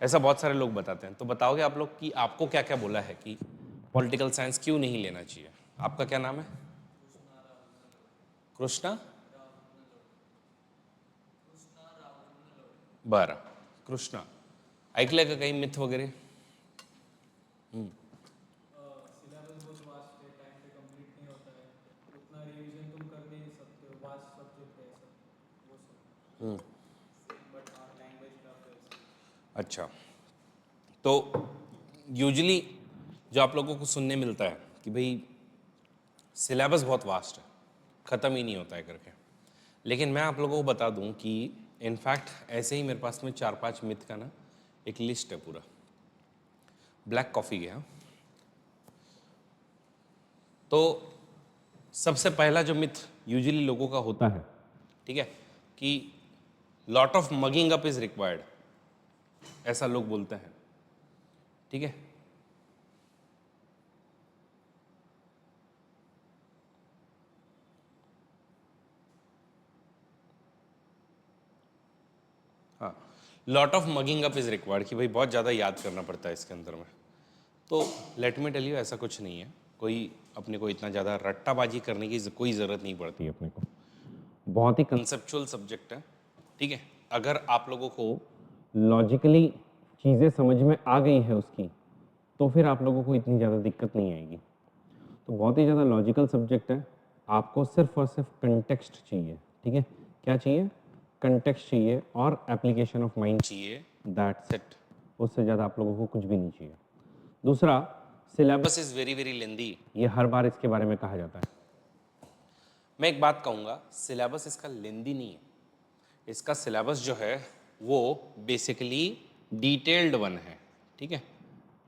ऐसा बहुत सारे लोग बताते हैं। तो बताओगे आप लोग कि आपको क्या क्या बोला है कि पॉलिटिकल साइंस क्यों नहीं लेना चाहिए? आपका क्या नाम है? कृष्णा? बरं, कृष्णा. ऐकलंय का काही मिथ वगैरे? सिलेबस बहुत वास्ट है, टाइम पे कंप्लीट नहीं होता है, उतना रिवीजन तुम कर भी नहीं सकते हो, वास्ट सब्जेक्ट है सब, वो सब बट हाँ लैंग्वेज टफ है उसकी। अच्छा, तो यूजुअली जो आप लोगों को सुनने मिलता है कि भाई सिलेबस बहुत वास्ट है, ख़त्म ही नहीं होता है करके। लेकिन मैं आप लोगों को बता दूं कि इनफैक्ट ऐसे ही मेरे पास में 4-5 मिथ का ना एक लिस्ट है पूरा। ब्लैक कॉफ़ी गया तो सबसे पहला जो मिथ यूजुअली लोगों का होता है, ठीक है, कि lot of mugging up is required, ऐसा लोग बोलते हैं, ठीक है। हाँ, lot of mugging up is required कि भाई बहुत ज़्यादा याद करना पड़ता है इसके अंदर में। तो लेट मी टेल यू, ऐसा कुछ नहीं है, कोई अपने को इतना ज़्यादा रट्टाबाजी करने की कोई ज़रूरत नहीं पड़ती अपने को। बहुत ही कंसेप्चुअल सब्जेक्ट है, ठीक है। अगर आप लोगों को लॉजिकली चीज़ें समझ में आ गई है उसकी, तो फिर आप लोगों को इतनी ज़्यादा दिक्कत नहीं आएगी। तो बहुत ही ज़्यादा लॉजिकल सब्जेक्ट है, आपको सिर्फ और सिर्फ कंटेक्स्ट चाहिए, ठीक है। क्या चाहिए? कंटेक्स्ट चाहिए और एप्लीकेशन ऑफ माइंड चाहिए, दैट्स इट। उससे ज़्यादा आप लोगों को कुछ भी नहीं चाहिए। दूसरा, syllabus is very very lengthy, ये हर बार इसके बारे में कहा जाता है। मैं एक बात कहूँगा, सिलेबस इसका लेंदी नहीं है, इसका सिलेबस जो है वो बेसिकली डिटेल्ड वन है, ठीक है।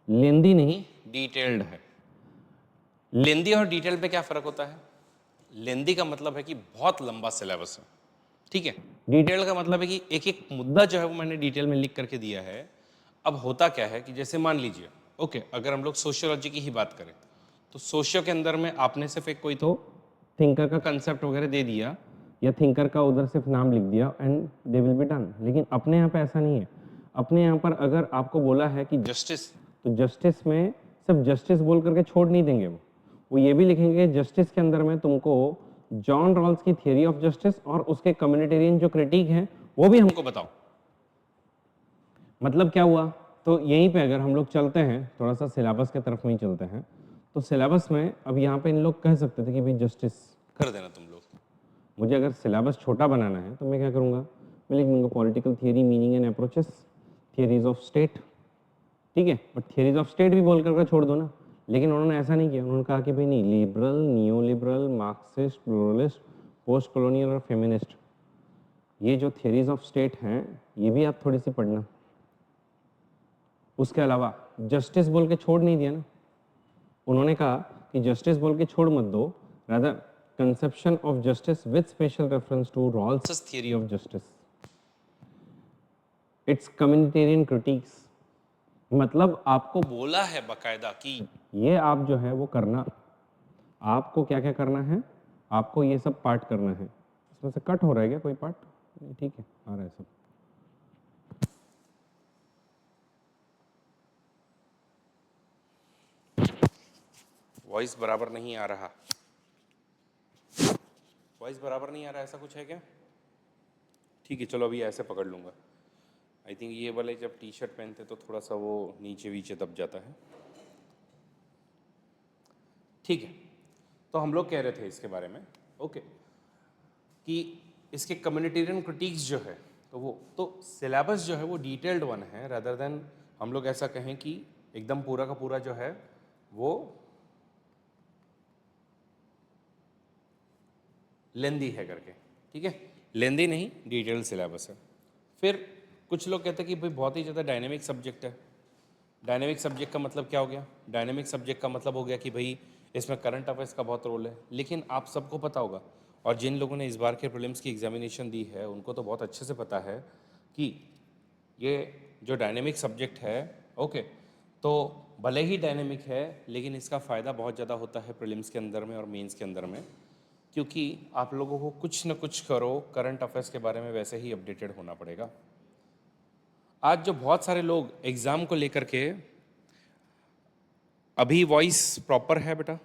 लेंदी नहीं, डिटेल्ड है। लेंदी और डिटेल पे क्या फ़र्क होता है? लेंदी का मतलब है कि बहुत लंबा सिलेबस है, ठीक है। डिटेल का मतलब है कि एक एक मुद्दा जो है वो मैंने डिटेल में लिख करके दिया है। अब होता क्या है कि जैसे मान लीजिए, ओके, अगर हम लोग सोशियोलॉजी की ही बात करें तो सोशियो के अंदर में आपने सिर्फ एक कोई तो थिंकर का कंसेप्ट वगैरह दे दिया या थिंकर का उधर सिर्फ नाम लिख दिया and they will be done. लेकिन अपने यहाँ पे ऐसा नहीं है। अपने यहाँ पर अगर आपको बोला है कि जस्टिस, तो जस्टिस में सिर्फ जस्टिस बोल करके छोड़ नहीं देंगे, वो ये भी लिखेंगे जस्टिस के अंदर में तुमको जॉन रॉल्स की थियरी ऑफ जस्टिस और उसके कम्युनिटेरियन जो क्रिटिक है वो भी हमको बताओ। मतलब क्या हुआ? तो यहीं पे अगर हम लोग चलते हैं थोड़ा सा सिलेबस के तरफ में ही चलते हैं, तो सिलेबस में अब यहाँ पे इन लोग कह सकते थे कि भाई जस्टिस कर देना तुम लोग। मुझे अगर सिलेबस छोटा बनाना है तो मैं क्या करूँगा? मैं लिख दूँगा political theory, meaning and approaches, theories of state, ठीक है। बट थियरीज ऑफ स्टेट भी बोल करके छोड़ दो ना। लेकिन उन्होंने ऐसा नहीं किया, उन्होंने कहा कि भाई नहीं, liberal, neo liberal, Marxist, pluralist, post colonial और फेमिनिस्ट, ये जो थियरीज ऑफ स्टेट हैं ये भी आप थोड़ी सी पढ़ना। उसके अलावा जस्टिस बोल के छोड़ नहीं दिया ना। उन्होंने कहा कि जस्टिस बोल के छोड़ मत दो, rather conception of justice with special reference to Rawls theory of justice, it's communitarian critics. मतलब आपको बोला है बकायदा कि ये आप जो है वो करना, आपको क्या क्या करना है, आपको ये सब पार्ट करना है। इसमें से कट हो रहा है क्या कोई पार्ट? नहीं, ठीक है, आ रहा है सब। वॉइस बराबर नहीं आ रहा, वॉइस बराबर नहीं आ रहा, ऐसा कुछ है क्या? ठीक है, चलो अभी ऐसे पकड़ लूँगा। आई थिंक ये वाले जब टी शर्ट पहनते तो थोड़ा सा वो नीचे वीचे दब जाता है, ठीक है। तो हम लोग कह रहे थे इसके बारे में, ओके, कि इसके कम्युनिटेरियन क्रिटिक्स जो है तो वो तो सिलेबस जो है वो डिटेल्ड वन है, रादर देन हम लोग ऐसा कहें कि एकदम पूरा का पूरा जो है वो लेंदी है करके, ठीक है। लेंदी नहीं, डिटेल्ड सिलेबस है। फिर कुछ लोग कहते हैं कि भाई बहुत ही ज़्यादा डायनेमिक सब्जेक्ट है। डायनेमिक सब्जेक्ट का मतलब क्या हो गया? डायनेमिक सब्जेक्ट का मतलब हो गया कि भाई इसमें करंट अफेयर्स का बहुत रोल है। लेकिन आप सबको पता होगा, और जिन लोगों ने इस बार के प्रीलिम्स की एग्जामिनेशन दी है उनको तो बहुत अच्छे से पता है कि ये जो डायनेमिक सब्जेक्ट है, ओके, तो भले ही डायनेमिक है लेकिन इसका फ़ायदा बहुत ज़्यादा होता है प्रीलिम्स के अंदर में और मेंस के अंदर में। क्योंकि आप लोगों को कुछ न कुछ करो करंट अफेयर्स के बारे में वैसे ही अपडेटेड होना पड़ेगा। आज जो बहुत सारे लोग एग्ज़ाम को लेकर के, अभी वॉइस प्रॉपर है बेटा?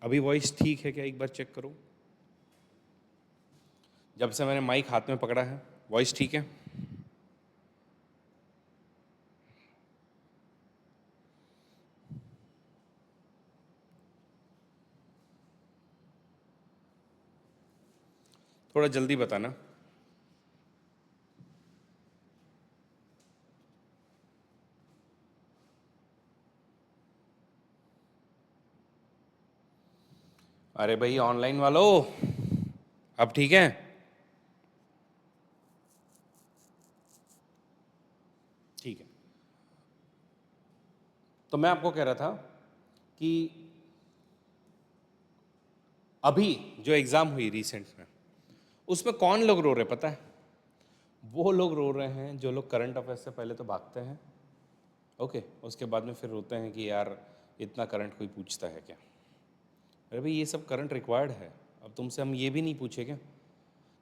अभी वॉइस ठीक है क्या? एक बार चेक करो। जब से मैंने माइक हाथ में पकड़ा है वॉइस ठीक है? थोड़ा जल्दी बताना। अरे भाई ऑनलाइन वालों, अब ठीक है? ठीक है। तो मैं आपको कह रहा था कि अभी जो एग्ज़ाम हुई रिसेंट में, उसमें कौन लोग रो रहे पता है? वो लोग रो रहे हैं जो लोग करंट अफेयर्स से पहले तो भागते हैं, ओके, उसके बाद में फिर रोते हैं कि यार इतना करंट कोई पूछता है क्या? अरे भाई ये सब करंट रिक्वायर्ड है। अब तुमसे हम ये भी नहीं पूछे क्या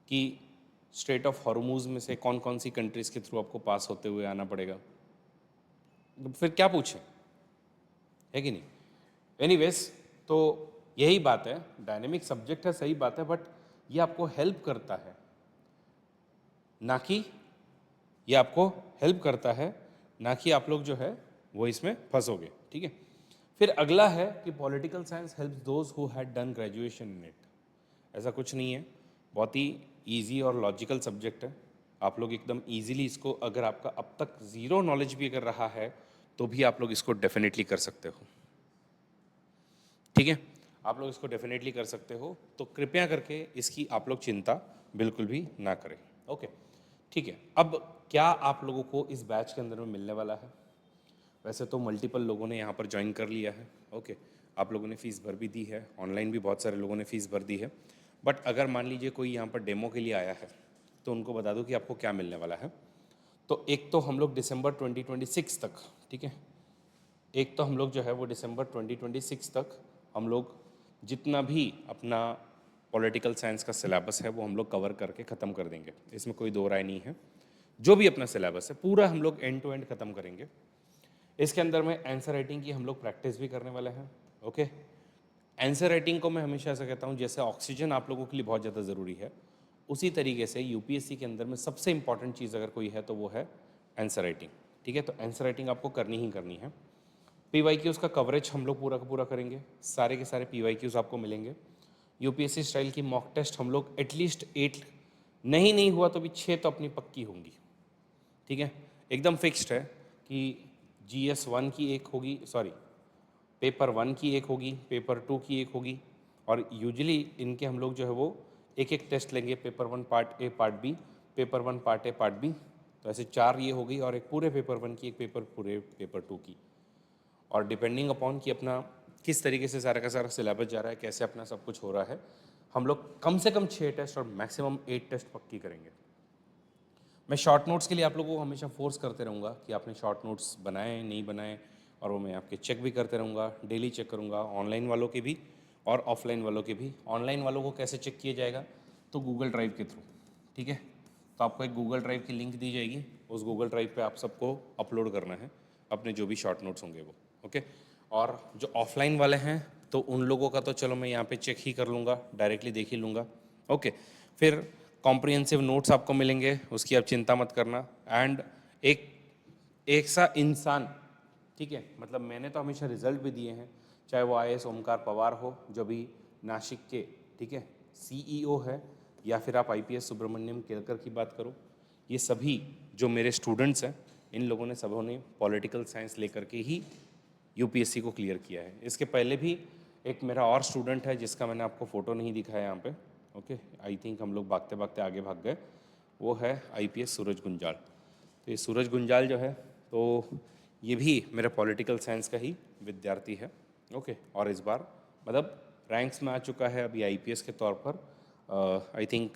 कि स्ट्रेट ऑफ हॉर्मूज में से कौन कौन सी कंट्रीज़ के थ्रू आपको पास होते हुए आना पड़ेगा? तो फिर क्या पूछें, है कि नहीं? एनीवेज, तो यही बात है, डायनेमिक सब्जेक्ट है, सही बात है, बट ये आपको हेल्प करता है, ना कि ये आपको हेल्प करता है, ना कि आप लोग जो है वो इसमें फंसोगे, ठीक है? फिर अगला है कि political science helps those who had done graduation in it. ऐसा कुछ नहीं है, बहुत ही इजी और लॉजिकल सब्जेक्ट है। आप लोग एकदम इजीली इसको, अगर आपका अब तक ज़ीरो नॉलेज भी अगर रहा है तो भी आप लोग इसको डेफिनेटली कर सकते हो, ठीक है? आप लोग इसको डेफिनेटली कर सकते हो, तो कृपया करके इसकी आप लोग चिंता बिल्कुल भी ना करें, ओके? ठीक है। अब क्या आप लोगों को इस बैच के अंदर में मिलने वाला है? वैसे तो मल्टीपल लोगों ने यहाँ पर ज्वाइन कर लिया है, ओके, आप लोगों ने फ़ीस भर भी दी है, ऑनलाइन भी बहुत सारे लोगों ने फ़ीस भर दी है, बट अगर मान लीजिए कोई यहाँ पर डेमो के लिए आया है तो उनको बता दो कि आपको क्या मिलने वाला है। तो एक तो हम लोग दिसंबर 2026 तक, ठीक है, एक तो हम लोग जो है वो दिसंबर 2026 तक हम लोग जितना भी अपना पॉलिटिकल साइंस का सिलेबस है वो हम लोग कवर करके ख़त्म कर देंगे, इसमें कोई दो राय नहीं है। जो भी अपना सिलेबस है पूरा हम लोग एंड टू एंड ख़त्म करेंगे। इसके अंदर में आंसर राइटिंग की हम लोग प्रैक्टिस भी करने वाले हैं, ओके? आंसर राइटिंग को मैं हमेशा ऐसा कहता हूँ, जैसे ऑक्सीजन आप लोगों के लिए बहुत ज़्यादा ज़रूरी है, उसी तरीके से यूपीएससी के अंदर में सबसे इंपॉर्टेंट चीज़ अगर कोई है तो वो है आंसर राइटिंग, ठीक है? तो आंसर राइटिंग आपको करनी ही करनी है। पीवाईक्यूज़ का कवरेज हम लोग पूरा का पूरा करेंगे, सारे के सारे पीवाईक्यूज़ आपको मिलेंगे। यूपीएससी स्टाइल की मॉक टेस्ट हम लोग एटलीस्ट 8, नहीं हुआ तो भी 6 तो अपनी पक्की होंगी, ठीक है? एकदम फिक्स्ड है कि GS1 की एक होगी, सॉरी, पेपर 1 की एक होगी, पेपर 2 की एक होगी, और यूजुअली इनके हम लोग जो है वो एक एक टेस्ट लेंगे, paper 1 part A part B, paper 1 part A part B, तो ऐसे 4 ये हो गई, और एक पूरे पेपर 1 की, एक पेपर पूरे पेपर 2 की। और डिपेंडिंग अपॉन कि अपना किस तरीके से सारा का सारा सिलेबस जा रहा है, कैसे अपना सब कुछ हो रहा है, हम लोग कम से कम 6 टेस्ट और मैक्सिमम 8 टेस्ट पक्की करेंगे। मैं शॉर्ट नोट्स के लिए आप लोगों को हमेशा फोर्स करते रहूँगा कि आपने शॉर्ट नोट्स बनाए नहीं बनाए, और वो मैं आपके चेक भी करते रहूँगा, डेली चेक करूँगा, ऑनलाइन वालों के भी और ऑफलाइन वालों के भी। ऑनलाइन वालों को कैसे चेक किया जाएगा? तो गूगल ड्राइव के थ्रू, ठीक है? तो आपको एक गूगल ड्राइव की लिंक दी जाएगी, उस गूगल ड्राइव पे आप सबको अपलोड करना है अपने जो भी शॉर्ट नोट्स होंगे वो, ओके? और जो ऑफलाइन वाले हैं तो उन लोगों का तो चलो मैं यहाँ पे चेक ही कर लूँगा, डायरेक्टली देख ही लूँगा, ओके? फिर कॉम्प्रिहेंसिव नोट्स आपको मिलेंगे, उसकी आप चिंता मत करना। एंड एक एक सा इंसान, ठीक है, मतलब मैंने तो हमेशा रिजल्ट भी दिए हैं, चाहे वो IAS ओमकार पवार हो जो भी नासिक के, ठीक है, CEO है, या फिर आप IPS सुब्रमण्यम केलकर की बात करो, ये सभी जो मेरे स्टूडेंट्स हैं, इन लोगों ने सबों ने पॉलिटिकल साइंस लेकर के ही यूपीएससी को क्लियर किया है। इसके पहले भी एक मेरा और स्टूडेंट है जिसका मैंने आपको फ़ोटो नहीं दिखाया यहाँ पे, ओके, आई थिंक हम लोग भागते भागते आगे भाग गए, वो है IPS सूरज गुंजाल। तो ये सूरज गुंजाल जो है, तो ये भी मेरा पॉलिटिकल साइंस का ही विद्यार्थी है, ओके, और इस बार मतलब रैंक्स में आ चुका है अभी IPS के तौर पर, आई थिंक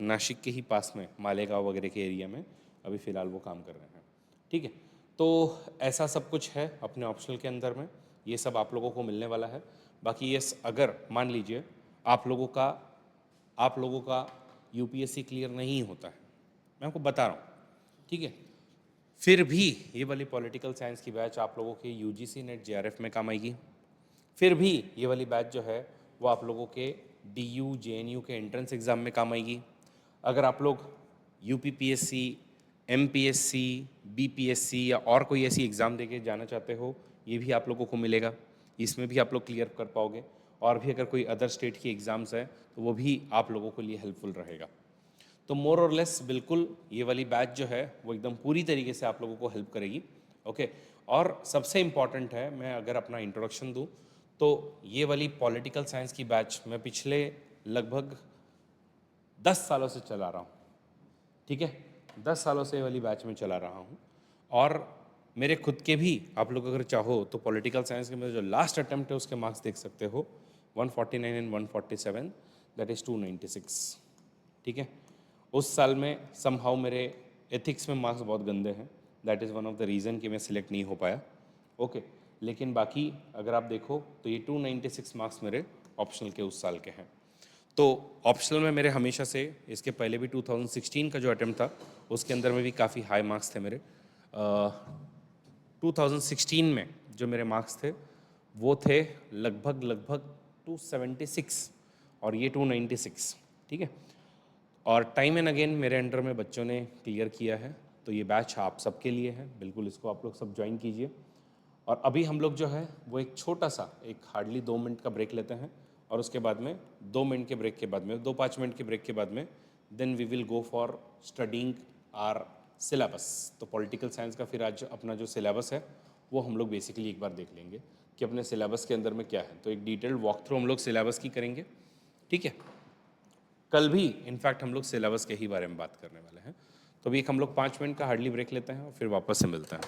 नासिक के ही पास में मालेगांव वगैरह के एरिया में अभी फ़िलहाल वो काम कर रहे हैं, ठीक है? तो ऐसा सब कुछ है अपने ऑप्शनल के अंदर में, ये सब आप लोगों को मिलने वाला है। बाकी ये अगर मान लीजिए आप लोगों का यूपीएससी क्लियर नहीं होता है, मैं आपको बता रहा हूँ, ठीक है। फिर भी ये वाली पॉलिटिकल साइंस की बैच आप लोगों के यूजीसी नेट जेआरएफ में काम आएगी। फिर भी ये वाली बैच जो है वो आप लोगों के डीयू जेएनयू के एंट्रेंस एग्ज़ाम में काम आएगी। अगर आप लोग यूपीपीएससी, एमपीएससी, बीपीएससी या और कोई ऐसी एग्ज़ाम देके जाना चाहते हो, ये भी आप लोगों को मिलेगा, इसमें भी आप लोग क्लियर कर पाओगे। और भी अगर कोई अदर स्टेट की एग्ज़ाम्स है तो वो भी आप लोगों के लिए हेल्पफुल रहेगा। तो मोर और लेस बिल्कुल ये वाली बैच जो है वो एकदम पूरी तरीके से आप लोगों को हेल्प करेगी, ओके। और सबसे इम्पॉर्टेंट है, मैं अगर अपना इंट्रोडक्शन दूँ तो ये वाली पॉलिटिकल साइंस की बैच मैं पिछले लगभग 10 सालों से चला रहा हूँ, ठीक है। 10 सालों से ये वाली बैच में चला रहा हूँ। और मेरे खुद के भी, आप लोग अगर चाहो तो पॉलिटिकल साइंस के मेरे जो लास्ट अटेम्प्ट है उसके मार्क्स देख सकते हो, 149 एंड 147, दैट इज़ 296, ठीक है। उस साल में समहाउ मेरे एथिक्स में मार्क्स बहुत गंदे हैं, that is one of the reason कि मैं सिलेक्ट नहीं हो पाया, ओके। लेकिन बाकी अगर आप देखो तो ये 296 मार्क्स मेरे ऑप्शनल के उस साल के हैं। तो ऑप्शनल में मेरे हमेशा से, इसके पहले भी 2016 का जो अटेम्प्ट था उसके अंदर में भी काफ़ी हाई मार्क्स थे मेरे। 2016 में जो मेरे मार्क्स थे वो थे लगभग लगभग 276 और ये 296, ठीक है। और टाइम एंड अगेन मेरे अंडर में बच्चों ने क्लियर किया है, तो ये बैच आप सबके लिए है, बिल्कुल इसको आप लोग सब ज्वाइन कीजिए। और अभी हम लोग जो है वो एक छोटा सा, एक हार्डली 2 मिनट का ब्रेक लेते हैं और उसके बाद में 2 मिनट के ब्रेक के बाद में, 2-5 मिनट के ब्रेक के बाद में then we will go for studying our syllabus. तो पॉलिटिकल साइंस का फिर आज अपना जो सिलेबस है वो हम लोग बेसिकली एक बार देख लेंगे कि अपने सिलेबस के अंदर में क्या है। तो एक डिटेल्ड वॉक थ्रू हम लोग सिलेबस की करेंगे, ठीक है। कल भी इनफैक्ट हम लोग सिलेबस के ही बारे में बात करने वाले हैं। तो अभी एक हम लोग 5 मिनट का हार्डली ब्रेक लेते हैं और फिर वापस से मिलते हैं।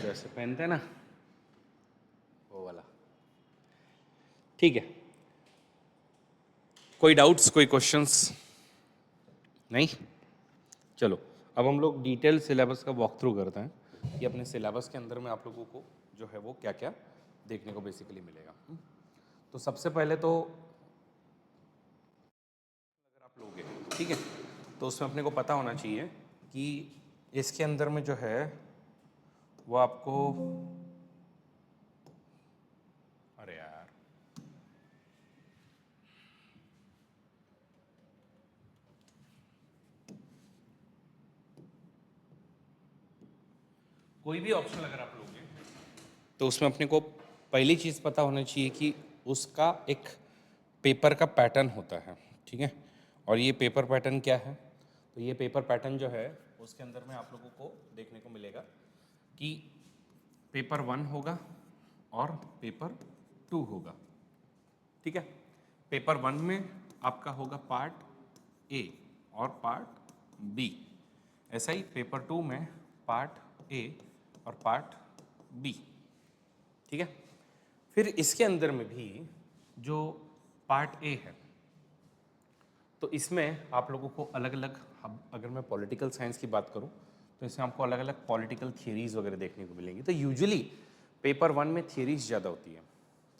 जो ऐसे पहनते हैं ना, वो वाला। ठीक है, कोई डाउट्स, कोई क्वेश्चंस? नहीं? चलो अब हम लोग डिटेल सिलेबस का वॉक थ्रू करते हैं कि अपने सिलेबस के अंदर में आप लोगों को जो है वो क्या क्या देखने को बेसिकली मिलेगा। तो सबसे पहले तो अगर आप लोगे, ठीक है, तो उसमें अपने को पता होना चाहिए कि इसके अंदर में जो है वो आपको, अरे यार कोई भी ऑप्शन अगर आप लोगे तो उसमें अपने को पहली चीज़ पता होना चाहिए कि उसका एक पेपर का पैटर्न होता है, ठीक है। और ये पेपर पैटर्न क्या है? तो ये पेपर पैटर्न जो है उसके अंदर में आप लोगों को देखने को मिलेगा कि पेपर 1 होगा और पेपर 2 होगा, ठीक है। पेपर 1 में आपका होगा पार्ट ए और पार्ट बी, ऐसा ही पेपर 2 में पार्ट ए और पार्ट बी, ठीक है। फिर इसके अंदर में भी जो पार्ट ए है, तो इसमें आप लोगों को अलग अलग, अगर मैं पॉलिटिकल साइंस की बात करूं तो इसमें आपको अलग अलग पॉलिटिकल थियरीज वगैरह देखने को मिलेंगी। तो यूजुअली पेपर 1 में थियरीज ज़्यादा होती है,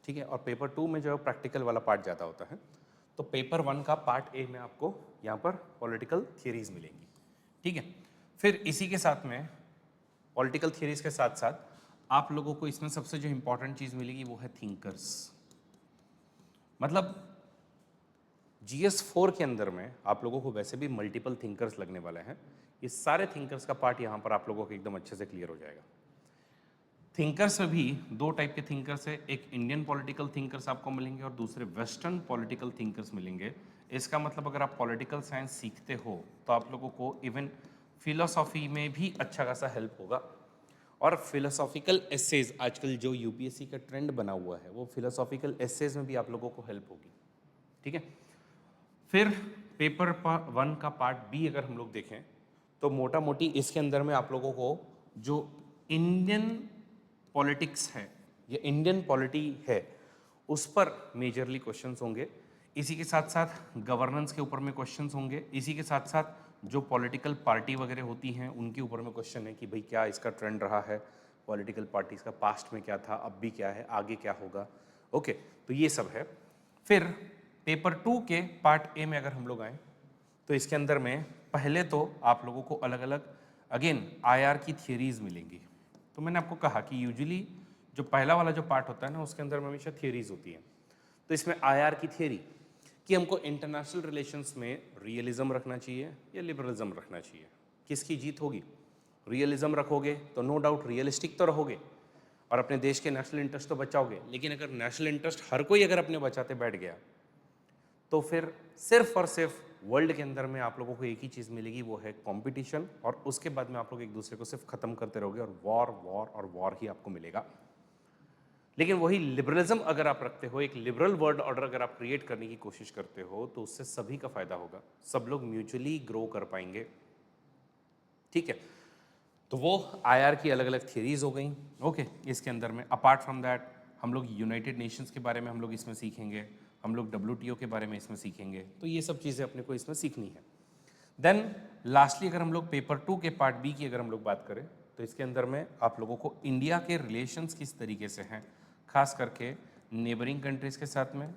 ठीक है, और पेपर 2 में जो है प्रैक्टिकल वाला पार्ट ज़्यादा होता है। तो पेपर 1 का पार्ट ए में आपको यहाँ पर पॉलिटिकल थियरीज मिलेंगी, ठीक है। फिर इसी के साथ में पॉलिटिकल थियरीज के साथ साथ आप लोगों को इसमें सबसे जो इंपॉर्टेंट चीज़ मिलेगी वो है थिंकर्स। मतलब GS4 के अंदर में आप लोगों को वैसे भी मल्टीपल थिंकर्स लगने वाले हैं। ये सारे थिंकर्स का पार्ट यहाँ पर आप लोगों को एकदम अच्छे से क्लियर हो जाएगा। थिंकर्स में भी दो टाइप के थिंकर्स है, एक इंडियन पॉलिटिकल थिंकर्स आपको मिलेंगे और दूसरे वेस्टर्न पॉलिटिकल थिंकर्स मिलेंगे। इसका मतलब अगर आप पॉलिटिकल साइंस सीखते हो तो आप लोगों को इवन फिलोसॉफी में भी अच्छा खासा हेल्प होगा। और फिलोसॉफिकल एसेज, आजकल जो यूपीएससी का ट्रेंड बना हुआ है वो फिलोसॉफिकल एसेज में भी आप लोगों को हेल्प होगी, ठीक है। फिर पेपर 1 का पार्ट बी अगर हम लोग देखें तो मोटा मोटी इसके अंदर में आप लोगों को जो इंडियन पॉलिटिक्स है या इंडियन पॉलिटी है उस पर मेजरली क्वेश्चंस होंगे। इसी के साथ साथ गवर्नेंस के ऊपर में क्वेश्चंस होंगे। इसी के साथ साथ जो पॉलिटिकल पार्टी वगैरह होती हैं उनके ऊपर में क्वेश्चन है कि भाई क्या इसका ट्रेंड रहा है, पॉलिटिकल पार्टीज का पास्ट में क्या था, अब भी क्या है, आगे क्या होगा। ओके, तो ये सब है। फिर पेपर 2 के पार्ट ए में अगर हम लोग आए तो इसके अंदर में पहले तो आप लोगों को अलग अलग अगेन IR की थियरीज मिलेंगी। तो मैंने आपको कहा कि यूजुअली जो पहला वाला जो पार्ट होता है ना उसके अंदर में हमेशा थियरीज होती हैं। तो इसमें IR की थियरी कि हमको इंटरनेशनल रिलेशंस में रियलिज्म रखना चाहिए या लिबरलिज्म रखना चाहिए, किसकी जीत होगी। रियलिज्म रखोगे तो नो डाउट रियलिस्टिक तो रहोगे और अपने देश के नेशनल इंटरेस्ट तो बचाओगे, लेकिन अगर नेशनल इंटरेस्ट हर कोई अगर अपने बचाते बैठ गया तो फिर सिर्फ और सिर्फ वर्ल्ड के अंदर में आप लोगों को एक ही चीज़ मिलेगी, वो है कंपटीशन। और उसके बाद में आप लोग एक दूसरे को सिर्फ खत्म करते रहोगे और वॉर वॉर और वॉर ही आपको मिलेगा। लेकिन वही लिबरलिज्म अगर आप रखते हो, एक लिबरल वर्ल्ड ऑर्डर अगर आप क्रिएट करने की कोशिश करते हो तो उससे सभी का फायदा होगा, सब लोग म्यूचुअली ग्रो कर पाएंगे, ठीक है। तो वो IR की अलग अलग थियरीज हो गई। ओके, इसके अंदर में अपार्ट फ्रॉम दैट हम लोग यूनाइटेड नेशंस के बारे में हम लोग इसमें सीखेंगे, हम लोग WTO के बारे में इसमें सीखेंगे। तो ये सब चीज़ें अपने को इसमें सीखनी है। देन लास्टली अगर हम लोग पेपर 2 के पार्ट बी की अगर हम लोग बात करें तो इसके अंदर में आप लोगों को इंडिया के रिलेशंस किस तरीके से हैं, खास करके नेबरिंग कंट्रीज़ के साथ में,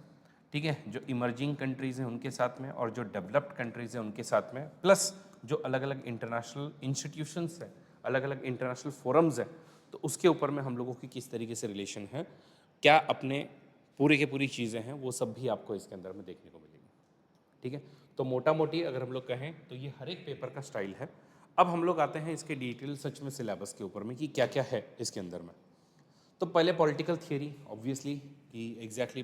ठीक है, जो इमर्जिंग कंट्रीज़ हैं उनके साथ में और जो डेवलप्ड कंट्रीज़ हैं उनके साथ में, प्लस जो अलग अलग इंटरनेशनल इंस्टीट्यूशंस हैं, अलग अलग इंटरनेशनल फोरम्स हैं, तो उसके ऊपर में हम लोगों की किस तरीके से रिलेशन है, क्या अपने पूरी के पूरी चीज़ें हैं, वो सब भी आपको इसके अंदर में देखने को मिलेगी, ठीक है। तो मोटा मोटी अगर हम लोग कहें तो ये हर एक पेपर का स्टाइल है। अब हम लोग आते हैं इसके डिटेल सच में सिलेबस के ऊपर में कि क्या क्या है इसके अंदर में। तो पहले पॉलिटिकल थियरी, ऑब्वियसली कि एग्जैक्टली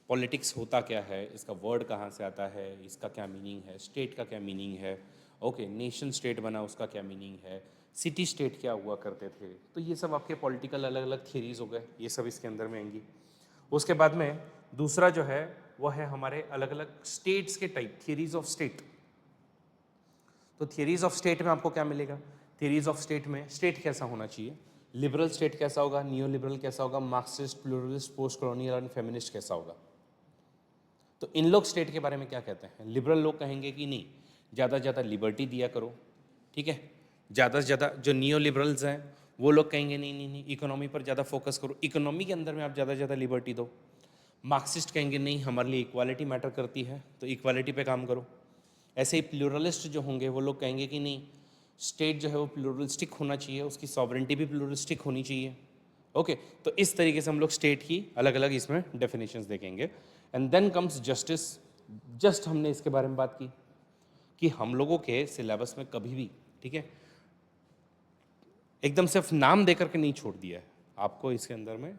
पॉलिटिक्स होता क्या है, इसका वर्ड कहाँ से आता है, इसका क्या मीनिंग है, स्टेट का क्या मीनिंग है, ओके, नेशन स्टेट बना उसका क्या मीनिंग है, सिटी स्टेट क्या हुआ करते थे। तो ये सब आपके पॉलिटिकल अलग अलग थियरीज हो गए, ये सब इसके अंदर में आएंगी। उसके बाद में दूसरा जो है वो है हमारे अलग अलग स्टेट्स के टाइप, थियरीज ऑफ स्टेट। तो थियरीज ऑफ स्टेट में आपको क्या मिलेगा, थियरीज ऑफ स्टेट में स्टेट कैसा होना चाहिए, लिबरल स्टेट कैसा होगा, नियो लिबरल कैसा होगा, मार्क्सिस्ट, प्लूरलिस्ट, पोस्ट कॉलोनियल और फेमिनिस्ट कैसा होगा। तो इन लोग स्टेट के बारे में क्या कहते हैं? लिबरल लोग कहेंगे कि नहीं, ज़्यादा से ज़्यादा लिबर्टी दिया करो, ठीक है। ज़्यादा से ज़्यादा जो नियो लिबरल्स हैं वो लोग कहेंगे नहीं नहीं नहीं, इकोनॉमी पर ज़्यादा फोकस करो, इकोनॉमी के अंदर में आप ज़्यादा से ज़्यादा लिबर्टी दो। मार्क्सिस्ट कहेंगे नहीं, हमारे लिए इक्वालिटी मैटर करती है, तो इक्वालिटी पे काम करो। ऐसे ही प्लूरलिस्ट जो होंगे वो लोग कहेंगे कि नहीं, स्टेट जो है वो प्लूरलिस्टिक होना चाहिए, उसकी सॉवरेंटी भी प्लूरलिस्टिक होनी चाहिए। ओके, तो इस तरीके से हम लोग स्टेट की अलग अलग इसमें डेफिनेशंस देखेंगे। And then comes justice. Just हमने इसके बारे में बात की कि हम लोगों के सिलेबस में कभी भी, ठीक है, एकदम सिर्फ नाम देकर के नहीं छोड़ दिया है, आपको इसके अंदर में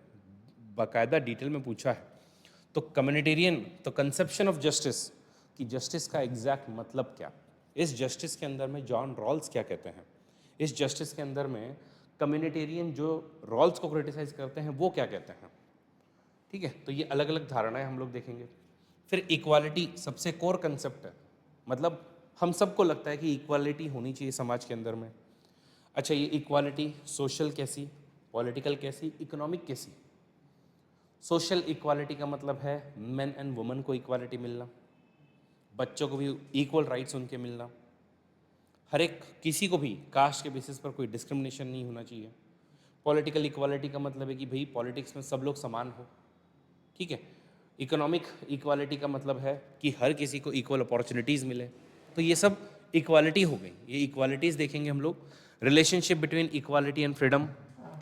बाकायदा डिटेल में पूछा है। तो कम्युनिटेरियन, तो कंसेप्शन ऑफ जस्टिस, कि जस्टिस का एग्जैक्ट मतलब क्या, इस जस्टिस के अंदर में जॉन रॉल्स क्या कहते हैं, इस जस्टिस के अंदर में कम्युनिटेरियन जो रॉल्स को क्रिटिसाइज करते हैं वो क्या कहते हैं, ठीक है। तो ये अलग अलग धारणाएं हम लोग देखेंगे। फिर इक्वालिटी सबसे कोर कंसेप्ट है, मतलब हम सबको लगता है कि इक्वालिटी होनी चाहिए समाज के अंदर में। अच्छा, ये इक्वालिटी सोशल कैसी, पॉलिटिकल कैसी, इकोनॉमिक कैसी। सोशल इक्वालिटी का मतलब है मेन एंड वुमेन को इक्वालिटी मिलना, बच्चों को भी इक्वल राइट्स उनके मिलना, हर एक किसी को भी कास्ट के बेसिस पर कोई डिस्क्रिमिनेशन नहीं होना चाहिए। पॉलिटिकल इक्वालिटी का मतलब है कि भाई पॉलिटिक्स में सब लोग समान हो, ठीक है। इकोनॉमिक इक्वालिटी का मतलब है कि हर किसी को इक्वल अपॉर्चुनिटीज़ मिले। तो ये सब इक्वालिटी हो गई, ये इक्वालिटीज़ देखेंगे हम लोग। Relationship between equality and freedom,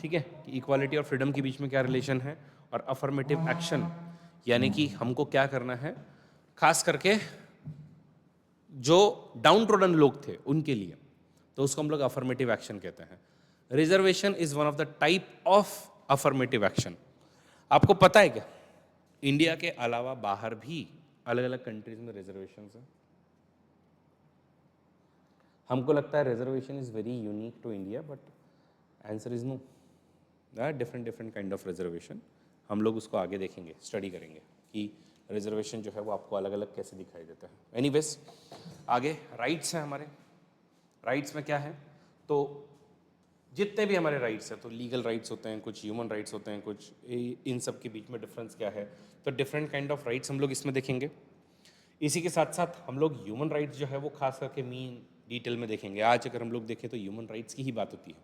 ठीक है, कि इक्वालिटी और फ्रीडम के बीच में क्या रिलेशन है। और अफर्मेटिव एक्शन, यानी कि हमको क्या करना है, खास करके जो डाउन ट्रोडन लोग थे उनके लिए, तो उसको हम लोग अफर्मेटिव एक्शन कहते हैं। Reservation is one of the type of affirmative action. आपको पता है क्या, इंडिया के अलावा बाहर भी अलग अलग कंट्रीज में रिजर्वेशन है। हमको लगता है reservation is very unique to India, but answer is no, different different kind of reservation. हम लोग उसको आगे देखेंगे, स्टडी करेंगे कि रिजर्वेशन जो है वो आपको अलग अलग कैसे दिखाई देता है। एनीवेज, आगे राइट्स हैं हमारे। राइट्स में क्या है, तो जितने भी हमारे राइट्स हैं, तो लीगल राइट्स होते हैं, कुछ ह्यूमन राइट्स होते हैं, कुछ इन सब के बीच में डिफरेंस क्या है। तो डिफरेंट काइंड ऑफ राइट्स हम लोग इसमें देखेंगे। इसी के साथ साथ हम लोग ह्यूमन राइट्स जो है वो खास करके मेन डिटेल में देखेंगे। आज अगर हम लोग देखें तो ह्यूमन राइट्स की ही बात होती है।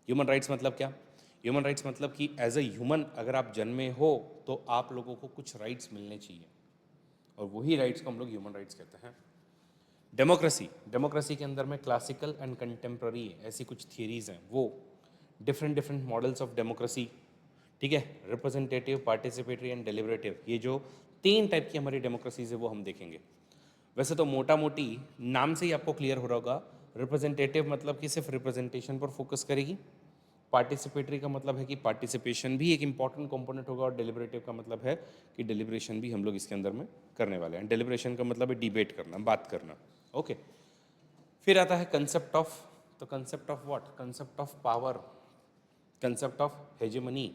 ह्यूमन राइट्स मतलब क्या, ह्यूमन राइट्स मतलब कि एज ए ह्यूमन अगर आप जन्मे हो तो आप लोगों को कुछ राइट्स मिलने चाहिए, और वही राइट्स को हम लोग ह्यूमन राइट्स कहते हैं। डेमोक्रेसी, डेमोक्रेसी के अंदर में क्लासिकल एंड कंटेम्प्ररी ऐसी कुछ थियरीज हैं, वो different different models of democracy, ठीक है, रिप्रेजेंटेटिव, पार्टिसिपेटरी एंड डेलिबरेटिव, ये जो 3 टाइप की हमारी डेमोक्रेसीज है वो हम देखेंगे। वैसे तो मोटा मोटी नाम से ही आपको क्लियर हो रहा होगा, रिप्रेजेंटेटिव मतलब कि सिर्फ रिप्रेजेंटेशन पर फोकस करेगी, पार्टिसिपेटरी का मतलब है कि पार्टिसिपेशन भी एक इंपॉर्टेंट कंपोनेंट होगा, और डेलिबरेटिव का मतलब है कि डेलिब्रेशन भी हम लोग इसके अंदर में करने वाले हैं। डेलिब्रेशन का मतलब है डिबेट करना, बात करना। ओके, फिर आता है कंसेप्ट ऑफ, तो concept of what, concept of power, concept of hegemony,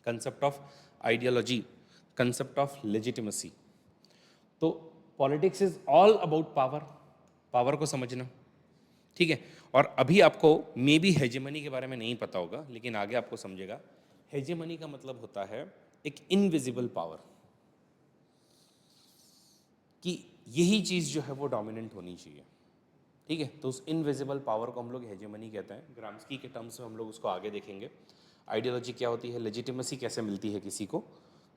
concept of ideology, concept of legitimacy. तो politics is all about power, power को समझना, ठीक है। और अभी आपको मे बी हेजेमनी के बारे में नहीं पता होगा, लेकिन आगे आपको समझेगा। हेजेमनी का मतलब होता है एक इनविजिबल पावर, कि यही चीज़ जो है वो डोमिनेंट होनी चाहिए, ठीक है। तो उस इनविजिबल पावर को हम लोग हेजेमनी कहते हैं। ग्राम्स्की के टर्म्स में हम लोग उसको आगे देखेंगे। आइडियोलॉजी क्या होती है, लेजिटिमेसी कैसे मिलती है किसी को,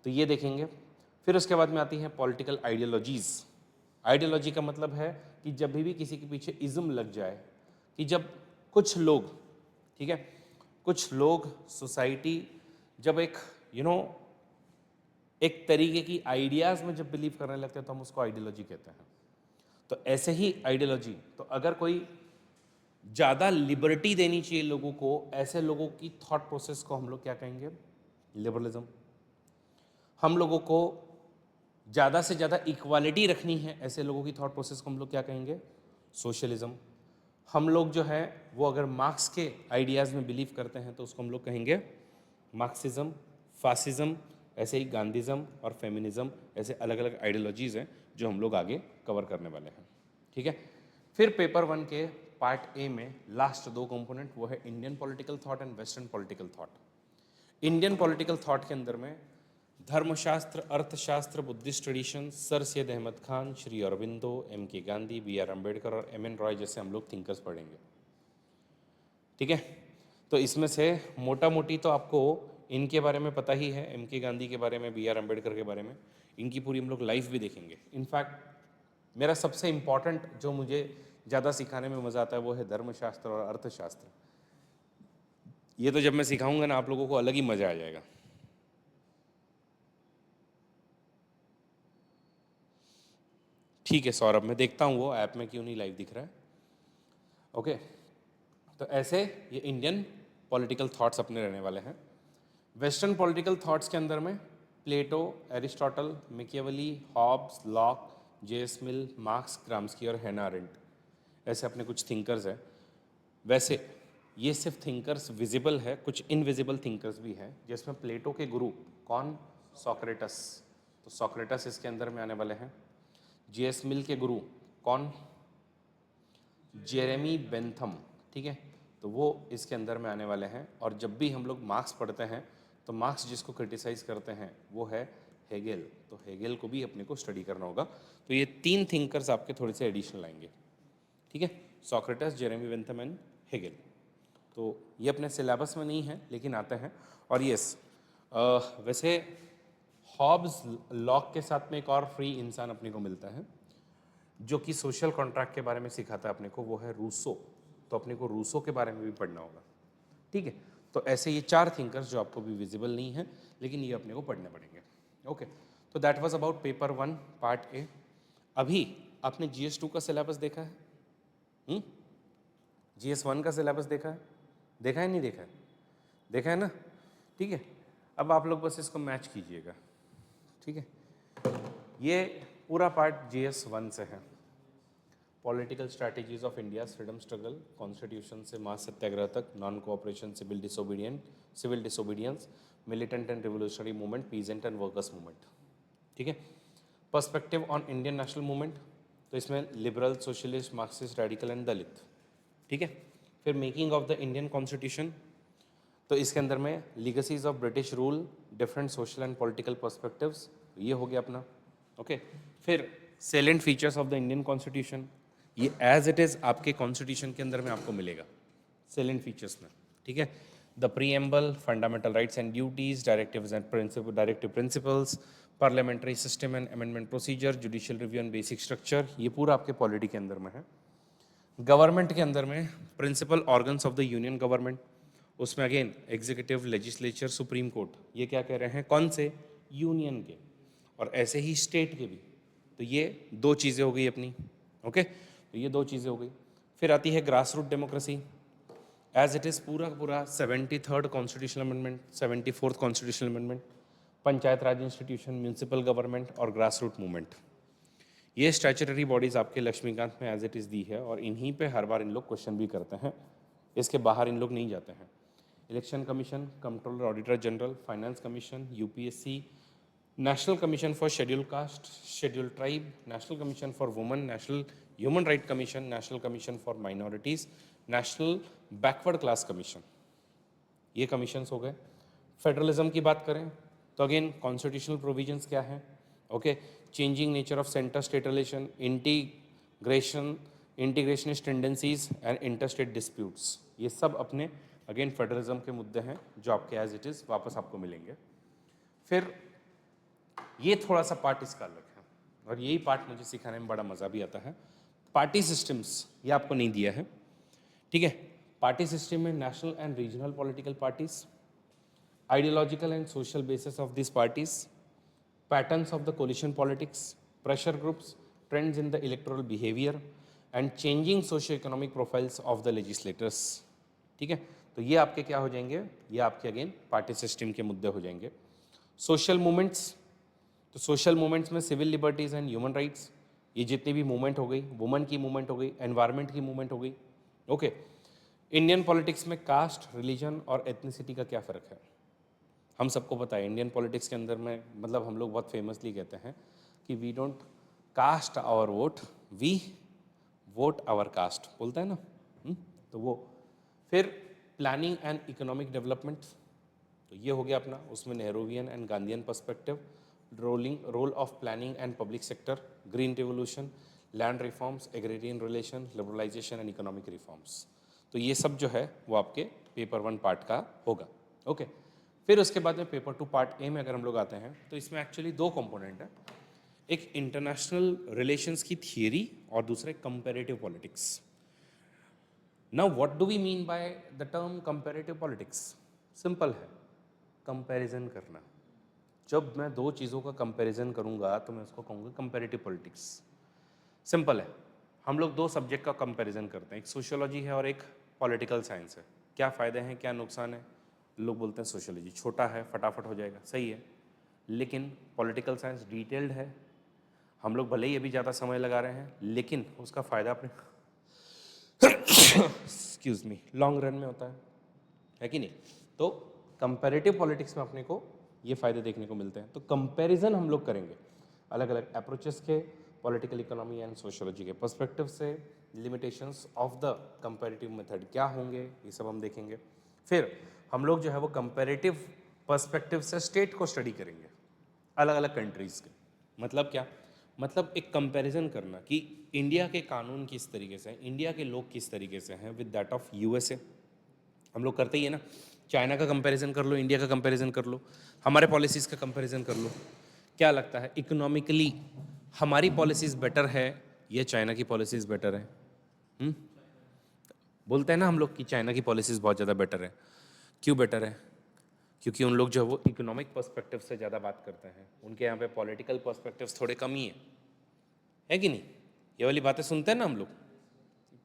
तो ये देखेंगे। फिर उसके बाद में आती है पॉलिटिकल आइडियोलॉजीज़। आइडियोलॉजी का मतलब है कि जब भी किसी के पीछे इज़्म लग जाए, कि जब कुछ लोग, ठीक है, कुछ लोग सोसाइटी जब एक एक तरीके की आइडियाज़ में जब बिलीव करने लगते हैं तो हम उसको आइडियोलॉजी कहते हैं। तो ऐसे ही आइडियोलॉजी, तो अगर कोई ज़्यादा लिबर्टी देनी चाहिए लोगों को, ऐसे लोगों की थॉट प्रोसेस को हम लोग क्या कहेंगे, लिबरलिज्म। हम लोगों को ज़्यादा से ज़्यादा इक्वालिटी रखनी है, ऐसे लोगों की थॉट प्रोसेस को हम लोग क्या कहेंगे, सोशलिज्म। हम लोग जो है वो अगर मार्क्स के आइडियाज़ में बिलीव करते हैं तो उसको हम लोग कहेंगे मार्क्सिज्म, फासिज्म, ऐसे ही गांधीज़म और फेमिनिज्म, ऐसे अलग अलग आइडियोलॉजीज़ हैं जो हम लोग आगे कवर करने वाले हैं, ठीक है। फिर पेपर 1 के पार्ट ए में लास्ट दो कंपोनेंट, वो है Indian political thought and western political thought. Indian political thought के अंदर में Dharmashastra, Arthashastra, Buddhist tradition, sir Syed Ahmad Khan, Shri Aurobindo, M K Gandhi, B are Ambedkar और एम एन रॉय जैसे हम लोग थिंकर्स पढ़ेंगे। ठीक है, तो इसमें से मोटा मोटी तो आपको इनके बारे में पता ही है, एम के गांधी के बारे में, बी आर अम्बेडकर के बारे में, इनकी पूरी हम लोग लाइफ भी देखेंगे। इनफैक्ट मेरा सबसे इम्पॉर्टेंट जो मुझे ज़्यादा सिखाने में मज़ा आता है वो है धर्मशास्त्र और अर्थशास्त्र। ये तो जब मैं सिखाऊंगा ना आप लोगों को अलग ही मज़ा आ जाएगा। ठीक है सौरभ, मैं देखता हूँ वो ऐप में क्यों नहीं लाइव दिख रहा है। ओके, तो ऐसे ये इंडियन पॉलिटिकल थॉट्स अपने रहने वाले हैं। वेस्टर्न पॉलिटिकल थॉट्स के अंदर में Plato, Aristotle, Machiavelli, Hobbes, Locke, JS Mill, Marx, Gramsci और हैना अरेंट, ऐसे अपने कुछ थिंकर्स हैं। वैसे ये सिर्फ थिंकर्स विजिबल है, कुछ इनविजिबल थिंकर्स भी हैं, जिसमें प्लेटो के गुरु कौन, सोक्रेटस, तो सोक्रेटस इसके अंदर में आने वाले हैं। जेएस मिल के गुरु कौन, जेरेमी बेंथम, ठीक है, तो वो इसके अंदर में आने वाले हैं। और जब भी हम लोग मार्क्स पढ़ते हैं तो मार्क्स जिसको क्रिटिसाइज करते हैं वो है हेगेल, तो हेगेल को भी अपने को स्टडी करना होगा। तो ये तीन थिंकर्स आपके थोड़े से एडिशनल आएंगे। ठीक है, Socrates, Jeremy Bentham and Hegel. तो ये अपने सिलेबस में नहीं है लेकिन आते हैं। और यस, वैसे हॉब्स, लॉक के साथ में एक और फ्री इंसान अपने को मिलता है जो कि सोशल कॉन्ट्रैक्ट के बारे में सिखाता है अपने को, वो है रूसो। तो अपने को रूसो के बारे में भी पढ़ना होगा। ठीक है, तो ऐसे ये चार थिंकर्स जो आपको भी विजिबल नहीं है लेकिन ये अपने को पढ़ने पड़ेंगे। ओके, तो that was about paper 1 part ए। अभी आपने GS2 का सिलेबस देखा है? GS1 का सिलेबस देखा है? देखा है नहीं देखा है? देखा है ना? ठीक है, अब आप लोग बस इसको मैच कीजिएगा। ठीक है, ये पूरा पार्ट GS1 से है। Political strategies of India, freedom struggle, constitution से मास सत्याग्रह तक, non cooperation, civil disobedience, militant and revolutionary movement, peasant and workers movement. ठीक है, perspective on Indian national movement, तो इसमें liberal, socialist, Marxist, radical and Dalit. ठीक है, फिर making of the Indian constitution, तो इसके अंदर में legacies of British rule, different social and political perspectives, ये हो गया अपना। ओके, फिर salient features of the Indian constitution, ये एज इट इज़ आपके कॉन्स्टिट्यूशन के अंदर में आपको मिलेगा सेलेंट फीचर्स में। ठीक है, the preamble, fundamental rights and duties, directive principles, parliamentary system and amendment procedure, judicial review and basic structure, ये पूरा आपके पॉलिटी के अंदर में है। गवर्नमेंट के अंदर में principal organs of the union government, उसमें again executive, legislature, supreme court, ये क्या कह रहे हैं, कौन से, यूनियन के, और ऐसे ही स्टेट के भी। तो ये दो चीज़ें हो गई अपनी। ओके, तो ये दो चीज़ें हो गई। फिर आती है grass root democracy, as it is पूरा पूरा 73rd constitutional amendment, 74th constitutional amendment, panchayat raj institution, municipal government और ग्रास रूट मूवमेंट। ये स्टैच्यूटरी बॉडीज़ आपके लक्ष्मीकांत में एज इट इज़ दी है और इन्हीं पे हर बार इन लोग क्वेश्चन भी करते हैं, इसके बाहर इन लोग नहीं जाते हैं। Election commission, controller auditor general, finance commission, UPSC, national commission for schedule caste, schedule tribe, national commission for women, national human right commission, national commission for minorities, national backward class commission, ये कमीशंस हो गए। फेडरलिज्म की बात करें तो अगेन कॉन्स्टिट्यूशनल प्रोविजंस क्या है, okay, changing nature of centre state relation, integrationist tendencies and interstate disputes, ये सब अपने अगेन फेडरलिज्म के मुद्दे हैं जो आपके एज इट इज़ वापस आपको मिलेंगे। फिर ये थोड़ा सा पार्ट इसका अलग है और यही पार्ट मुझे सिखाने में बड़ा मज़ा भी आता है। पार्टी सिस्टम्स ये आपको नहीं दिया है। ठीक है, पार्टी सिस्टम में national and regional political parties, ideological and social basis of this parties, patterns of the coalition politics, pressure groups, trends in the electoral behaviour and changing socio economic profiles of the legislators. ठीक है, तो ये आपके क्या हो जाएंगे, ये आपके अगेन पार्टी सिस्टम के मुद्दे हो जाएंगे। सोशल मूवमेंट्स, तो सोशल मूवमेंट्स में civil liberties and human rights, ये जितनी भी मूवमेंट हो गई, वुमेन की मूवमेंट हो गई, एनवायरनमेंट की मूवमेंट हो गई। ओके, इंडियन पॉलिटिक्स में कास्ट, रिलीजन और एथनिसिटी का क्या फ़र्क है, हम सबको पता है। इंडियन पॉलिटिक्स के अंदर में मतलब हम लोग बहुत फेमसली कहते हैं कि we don't cast our vote, we vote our caste, बोलता है ना, तो वो। फिर प्लानिंग एंड इकोनॉमिक डेवलपमेंट, तो ये हो गया अपना, उसमें Nehruvian and Gandhian perspective, role of planning and public sector, green revolution, land reforms, agrarian relation, liberalisation and economic reforms. तो ये सब जो है वो आपके पेपर 1 पार्ट का होगा। ओके, फिर उसके बाद में पेपर 2 पार्ट ए में अगर हम लोग आते हैं तो इसमें एक्चुअली 2 कंपोनेंट है, एक इंटरनेशनल रिलेशंस की थियरी और दूसरे comparative politics. Now what do we mean by the term comparative politics? Simple है, कंपैरिजन करना। जब मैं 2 चीज़ों का कंपैरिजन करूंगा तो मैं उसको कहूँगा कंपैरेटिव पॉलिटिक्स। सिंपल है, हम लोग 2 सब्जेक्ट का कंपैरिजन करते हैं, एक सोशियोलॉजी है और एक पॉलिटिकल साइंस है। क्या फ़ायदे हैं, क्या नुकसान है? लोग बोलते हैं सोशियोलॉजी छोटा है, फटाफट हो जाएगा, सही है, लेकिन पॉलिटिकल साइंस डिटेल्ड है, हम लोग भले ही अभी ज़्यादा समय लगा रहे हैं लेकिन उसका फ़ायदा अपने एक्सक्यूज मी लॉन्ग रन में होता है कि नहीं? तो कंपैरेटिव पॉलिटिक्स में अपने को ये फ़ायदे देखने को मिलते हैं। तो कंपैरिजन हम लोग करेंगे अलग अलग अप्रोचेस के, पॉलिटिकल इकोनॉमी एंड सोशियोलॉजी के पर्सपेक्टिव से, limitations of the comparative method क्या होंगे, ये सब हम देखेंगे। फिर हम लोग जो है वो कंपैरेटिव पर्सपेक्टिव से स्टेट को स्टडी करेंगे, अलग अलग कंट्रीज़ के। मतलब क्या? मतलब एक कंपैरिजन करना कि इंडिया के कानून किस तरीके से हैं, इंडिया के लोग किस तरीके से हैं विद दैट ऑफ यूएसए। हम लोग करते ही है ना, चाइना का कंपैरिजन कर लो, इंडिया का कंपैरिजन कर लो, हमारे पॉलिसीज़ का कंपैरिजन कर लो। क्या लगता है इकोनॉमिकली हमारी पॉलिसीज़ बेटर है या चाइना की पॉलिसीज़ बेटर है? बोलते हैं ना हम लोग कि चाइना की पॉलिसीज़ बहुत ज़्यादा बेटर है। क्यों बेटर है? क्योंकि उन लोग जो है वो इकोनॉमिक पर्सपेक्टिव से ज़्यादा बात करते हैं, उनके यहाँ पे पॉलिटिकल पर्सपेक्टिव्स थोड़े कम ही है कि नहीं? ये वाली बातें सुनते हैं ना हम लोग।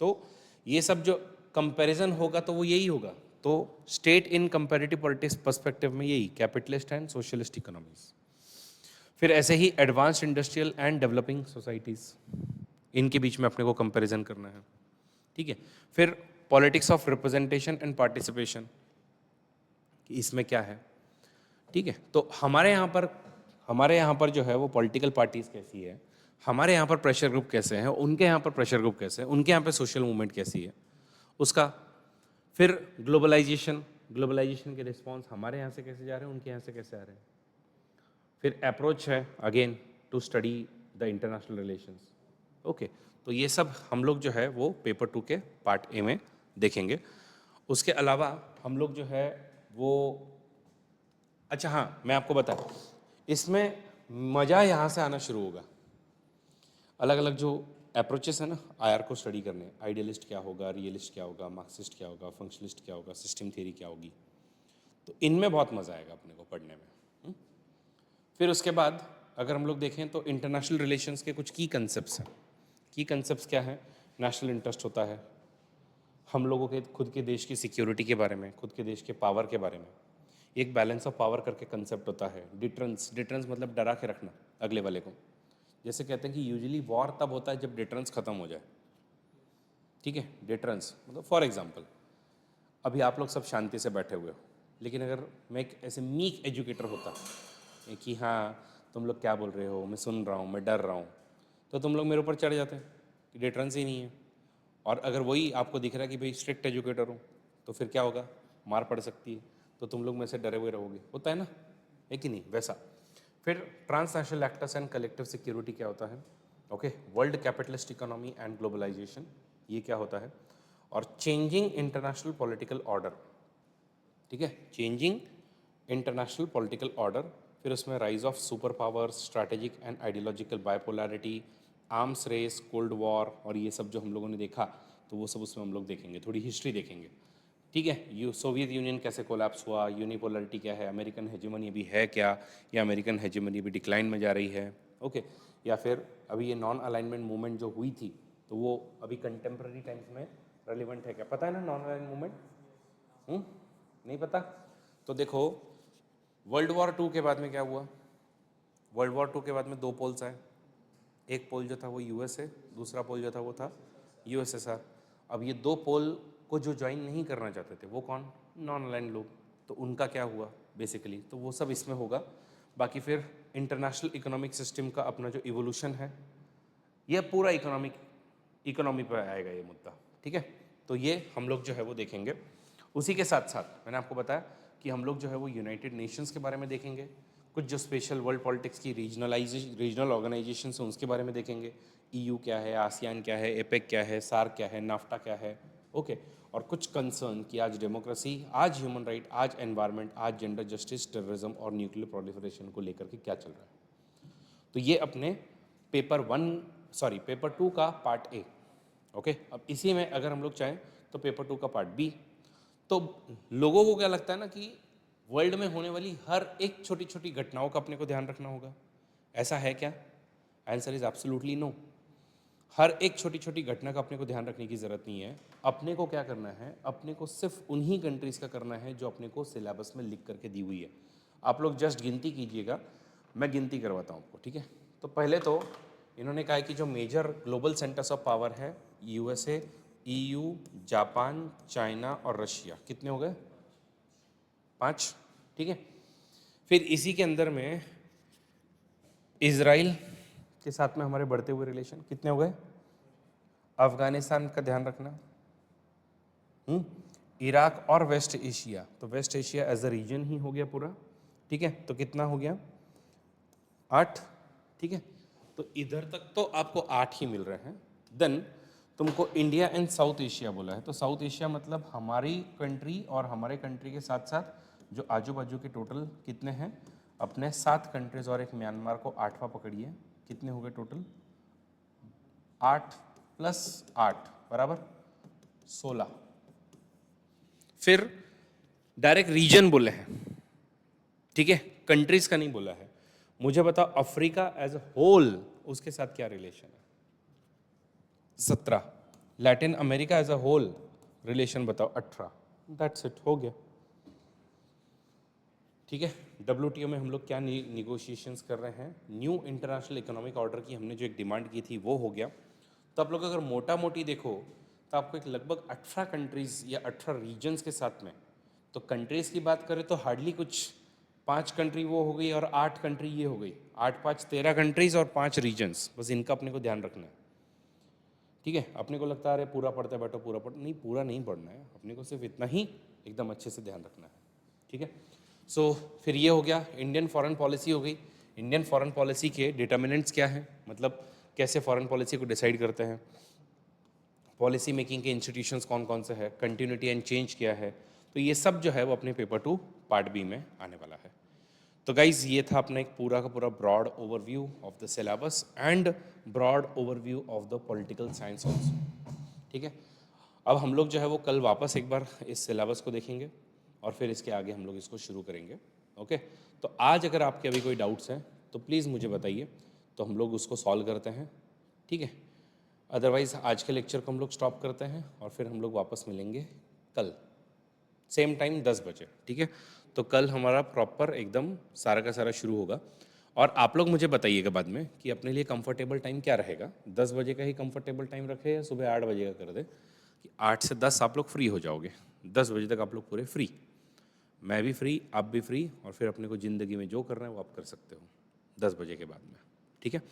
तो ये सब जो कंपैरिजन होगा तो वो यही होगा। तो state in comparative politics perspective में यही कैपिटलिस्ट एंड सोशलिस्ट इकोनॉमीज। फिर ऐसे ही advanced industrial and developing societies, इनके बीच में अपने को कंपैरिजन करना है, ठीक है। फिर politics of representation and participation, कि इसमें क्या है, ठीक है। तो हमारे यहाँ पर जो है वो पॉलिटिकल पार्टीज कैसी है, हमारे यहाँ पर प्रेशर ग्रुप कैसे हैं, उनके यहाँ पर प्रेशर ग्रुप कैसे हैं, उनके यहाँ पे सोशल मूवमेंट कैसी है उसका। फिर ग्लोबलाइजेशन के रिस्पॉन्स हमारे यहाँ से कैसे जा रहे हैं, उनके यहाँ से कैसे आ रहे हैं। फिर अप्रोच है again to study the international relations. Okay, तो ये सब हम लोग जो है वो पेपर 2 के पार्ट ए में देखेंगे। उसके अलावा हम लोग जो है वो, अच्छा हाँ, मैं आपको बता, इसमें मज़ा यहाँ से आना शुरू होगा। अलग अलग जो अप्रोचेस है ना आईआर को स्टडी करने, आइडियलिस्ट क्या होगा, रियलिस्ट क्या होगा, मार्क्सिस्ट क्या होगा, फंक्शनलिस्ट क्या होगा, सिस्टम थ्योरी क्या होगी, तो इनमें बहुत मज़ा आएगा अपने को पढ़ने में। फिर उसके बाद अगर हम लोग देखें तो इंटरनेशनल रिलेशंस के कुछ की कंसेप्ट्स हैं। की कंसेप्ट्स क्या हैं? नेशनल इंटरेस्ट होता है, हम लोगों के खुद के देश की सिक्योरिटी के बारे में, खुद के देश के पावर के बारे में। एक बैलेंस ऑफ पावर करके कंसेप्ट होता है। डिटरेंस, डिटरेंस मतलब डरा के रखना अगले वाले को। जैसे कहते हैं कि यूजुअली वॉर तब होता है जब डिटरेंस खत्म हो जाए, ठीक है। डिटरेंस मतलब फॉर एग्जांपल अभी आप लोग सब शांति से बैठे हुए हो, लेकिन अगर मैं एक ऐसे मीक एजुकेटर होता कि हाँ तुम लोग क्या बोल रहे हो, मैं सुन रहा हूँ, मैं डर रहा हूँ, तो तुम लोग मेरे ऊपर चढ़ जाते कि डिटरेंस ही नहीं है। और अगर वही आपको दिख रहा है कि भाई स्ट्रिक्ट एजुकेटर हूँ, तो फिर क्या होगा, मार पड़ सकती है, तो तुम लोग में से डरे हुए रहोगे, होता है ना, है कि नहीं? वैसा। फिर transnational actors and collective security क्या होता है, okay. World capitalist economy and globalisation, ये क्या होता है। और चेंजिंग इंटरनेशनल पॉलिटिकल ऑर्डर, ठीक है, चेंजिंग इंटरनेशनल पॉलिटिकल ऑर्डर। फिर उसमें rise of super powers, strategic and ideological bipolarity, arms race, cold war, और ये सब जो हम लोगों ने देखा तो वो सब उसमें हम लोग देखेंगे, थोड़ी हिस्ट्री देखेंगे, ठीक है। सोवियत यूनियन कैसे कोलैप्स हुआ, यूनिपोलरिटी क्या है, अमेरिकन हेजेमनी अभी है क्या, या अमेरिकन हेजेमनी अभी डिक्लाइन में जा रही है, ओके। या फिर अभी ये नॉन अलाइनमेंट मूवमेंट जो हुई थी तो वो अभी कंटेम्प्रेरी टाइम्स में रेलिवेंट है क्या, पता है ना नॉन अलाइनमेंट मूवमेंट? नहीं पता? तो देखो वर्ल्ड वॉर 2 के बाद में क्या हुआ, वर्ल्ड वॉर 2 के बाद में 2 पोल्स आए। एक पोल जो था वो यूएसए, दूसरा पोल जो था वो था यूएसएसआर। अब ये 2 पोल को जो ज्वाइन नहीं करना चाहते थे वो कौन, नॉन अलाइंड लोग, तो उनका क्या हुआ बेसिकली, तो वो सब इसमें होगा। बाकी फिर इंटरनेशनल इकोनॉमिक सिस्टम का अपना जो इवोल्यूशन है, ये पूरा इकोनॉमी पे आएगा ये मुद्दा, ठीक है। तो ये हम लोग जो है वो देखेंगे। उसी के साथ साथ मैंने आपको बताया कि हम लोग जो है वो यूनाइटेड नेशंस के बारे में देखेंगे, कुछ जो स्पेशल वर्ल्ड पॉलिटिक्स की रीजनल ऑर्गेनाइजेशन हैं उसके बारे में देखेंगे। ईयू क्या है, आसियान क्या है, एपेक क्या है, सार्क क्या है, नाफ्टा क्या है, ओके। और कुछ कंसर्न कि आज डेमोक्रेसी, आज ह्यूमन राइट, आज एनवायरनमेंट, आज जेंडर जस्टिस, टेररिज्म और न्यूक्लियर प्रोलिफरेशन को लेकर के क्या चल रहा है। तो ये अपने पेपर 2 का पार्ट ए, ओके। अब इसी में अगर हम लोग चाहें तो पेपर 2 का पार्ट बी। तो लोगों को क्या लगता है ना कि वर्ल्ड में होने वाली हर एक छोटी छोटी घटनाओं का अपने को ध्यान रखना होगा। ऐसा है क्या? Answer is absolutely no. हर एक छोटी छोटी घटना का अपने को ध्यान रखने की ज़रूरत नहीं है। अपने को क्या करना है, अपने को सिर्फ उन्हीं कंट्रीज़ का करना है जो अपने को सिलेबस में लिख करके दी हुई है। आप लोग जस्ट गिनती कीजिएगा, मैं गिनती करवाता हूँ आपको, ठीक है। तो पहले तो इन्होंने कहा है कि जो major global centres of power USA, EU, ईयू, जापान, चाइना और रशिया, कितने हो गए? 5, ठीक है। फिर इसी के अंदर में इजराइल के साथ में हमारे बढ़ते हुए रिलेशन कितने हो गए? अफगानिस्तान का ध्यान रखना, इराक और वेस्ट एशिया। तो West Asia as a region ही हो गया पूरा, ठीक है। तो कितना हो गया? 8, ठीक है। तो इधर तक तो आपको 8 ही मिल रहे हैं। देन तुमको इंडिया एंड साउथ एशिया बोला है, तो साउथ एशिया मतलब हमारी कंट्री और हमारे कंट्री के साथ साथ जो आजू बाजू के टोटल कितने हैं, अपने 7 कंट्रीज और एक म्यांमार को 8वां पकड़िए, कितने हो गए टोटल? 8 + 8 बराबर 16। फिर डायरेक्ट रीजन बोले हैं, ठीक है, कंट्रीज का नहीं बोला है। मुझे बताओ अफ्रीका एज होल उसके साथ क्या रिलेशन है? 17। Latin America as a whole relation बताओ 18। दैट्स इट, हो गया, ठीक है। WTO में हम लोग क्या निगोशिएशंस कर रहे हैं? न्यू इंटरनेशनल इकोनॉमिक ऑर्डर की हमने जो एक डिमांड की थी वो हो गया। तो आप लोग अगर मोटा मोटी देखो तो आपको एक लगभग 18 कंट्रीज़ या 18 रीजन्स के साथ में, तो कंट्रीज़ की बात करें तो हार्डली कुछ 5 कंट्री वो हो गई और 8 कंट्री ये हो गई। 8 5 13 कंट्रीज़ और 5 रीजन्स, बस इनका अपने को ध्यान रखना है, ठीक है। अपने को लगता है अरे पूरा पढ़ते बैठो, पूरा पढ़ नहीं, पूरा नहीं पढ़ना है अपने को, सिर्फ इतना ही एकदम अच्छे से ध्यान रखना है, ठीक है। सो फिर ये हो गया, इंडियन फॉरेन पॉलिसी हो गई। इंडियन फॉरेन पॉलिसी के डिटर्मिनेंट्स क्या हैं, मतलब कैसे फॉरेन पॉलिसी को डिसाइड करते हैं, पॉलिसी मेकिंग के इंस्टीट्यूशंस कौन कौन से हैं, कंटिन्यूटी एंड चेंज क्या है। तो ये सब जो है वो अपने पेपर 2 पार्ट बी में आने वाला है। तो गाइज ये था अपना एक पूरा का पूरा broad overview of the syllabus and broad overview of the political science also, ठीक है। अब हम लोग जो है वो कल वापस एक बार इस सिलेबस को देखेंगे और फिर इसके आगे हम लोग इसको शुरू करेंगे, ओके। तो आज अगर आपके अभी कोई डाउट्स हैं तो प्लीज़ मुझे बताइए, तो हम लोग उसको सॉल्व करते हैं, ठीक है। अदरवाइज़ आज के लेक्चर को हम लोग स्टॉप करते हैं और फिर हम लोग वापस मिलेंगे कल सेम टाइम 10 बजे, ठीक है। तो कल हमारा प्रॉपर एकदम सारा का सारा शुरू होगा। और आप लोग मुझे बताइएगा बाद में कि अपने लिए कंफर्टेबल टाइम क्या रहेगा, 10 बजे का ही कंफर्टेबल टाइम रखे या सुबह 8 बजे का कर दे, कि 8 से 10 आप लोग फ्री हो जाओगे, 10 बजे तक आप लोग पूरे फ्री, मैं भी फ्री, आप भी फ्री, और फिर अपने को ज़िंदगी में जो करना है वो आप कर सकते हो 10 बजे के बाद में, ठीक है।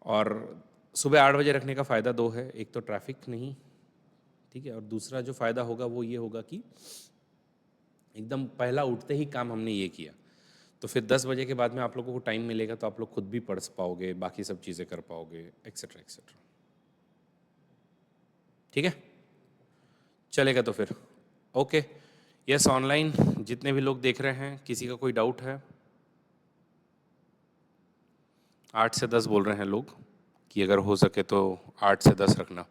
और सुबह 8 बजे रखने का फ़ायदा 2 है, एक तो ट्रैफिक नहीं, ठीक है, और दूसरा जो फ़ायदा होगा वो ये होगा कि एकदम पहला उठते ही काम हमने ये किया, तो फिर 10 बजे के बाद में आप लोगों को टाइम मिलेगा तो आप लोग खुद भी पढ़ पाओगे, बाकी सब चीज़ें कर पाओगे, एक्सेट्रा एक्सेट्रा, ठीक है। चलेगा तो फिर, ओके। यस, ऑनलाइन जितने भी लोग देख रहे हैं, किसी का कोई डाउट है? 8 से 10 बोल रहे हैं लोग कि अगर हो सके तो 8 से 10 रखना,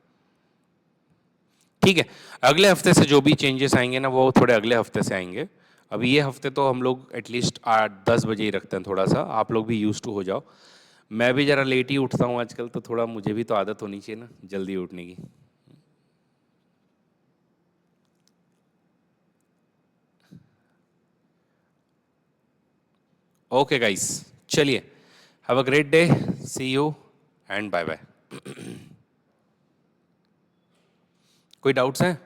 ठीक है। अगले हफ्ते से जो भी चेंजेस आएंगे ना वो थोड़े अगले हफ्ते से आएंगे। अभी ये हफ्ते तो हम लोग एटलीस्ट 8-10 बजे ही रखते हैं, थोड़ा सा आप लोग भी यूज टू हो जाओ। मैं भी ज़रा लेट ही उठता हूँ आजकल, तो थोड़ा मुझे भी तो आदत होनी चाहिए ना जल्दी उठने की। ओके गाइस, चलिए, have a great day, see you and bye bye. कोई डाउट्स हैं?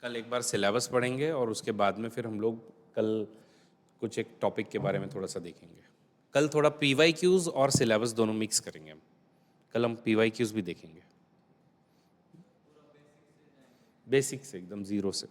कल एक बार सिलेबस पढ़ेंगे और उसके बाद में फिर हम लोग कल कुछ एक टॉपिक के बारे में थोड़ा सा देखेंगे। कल थोड़ा PYQs और सिलेबस दोनों मिक्स करेंगे हम। कल हम PYQs भी देखेंगे, बेसिक से एकदम ज़ीरो से।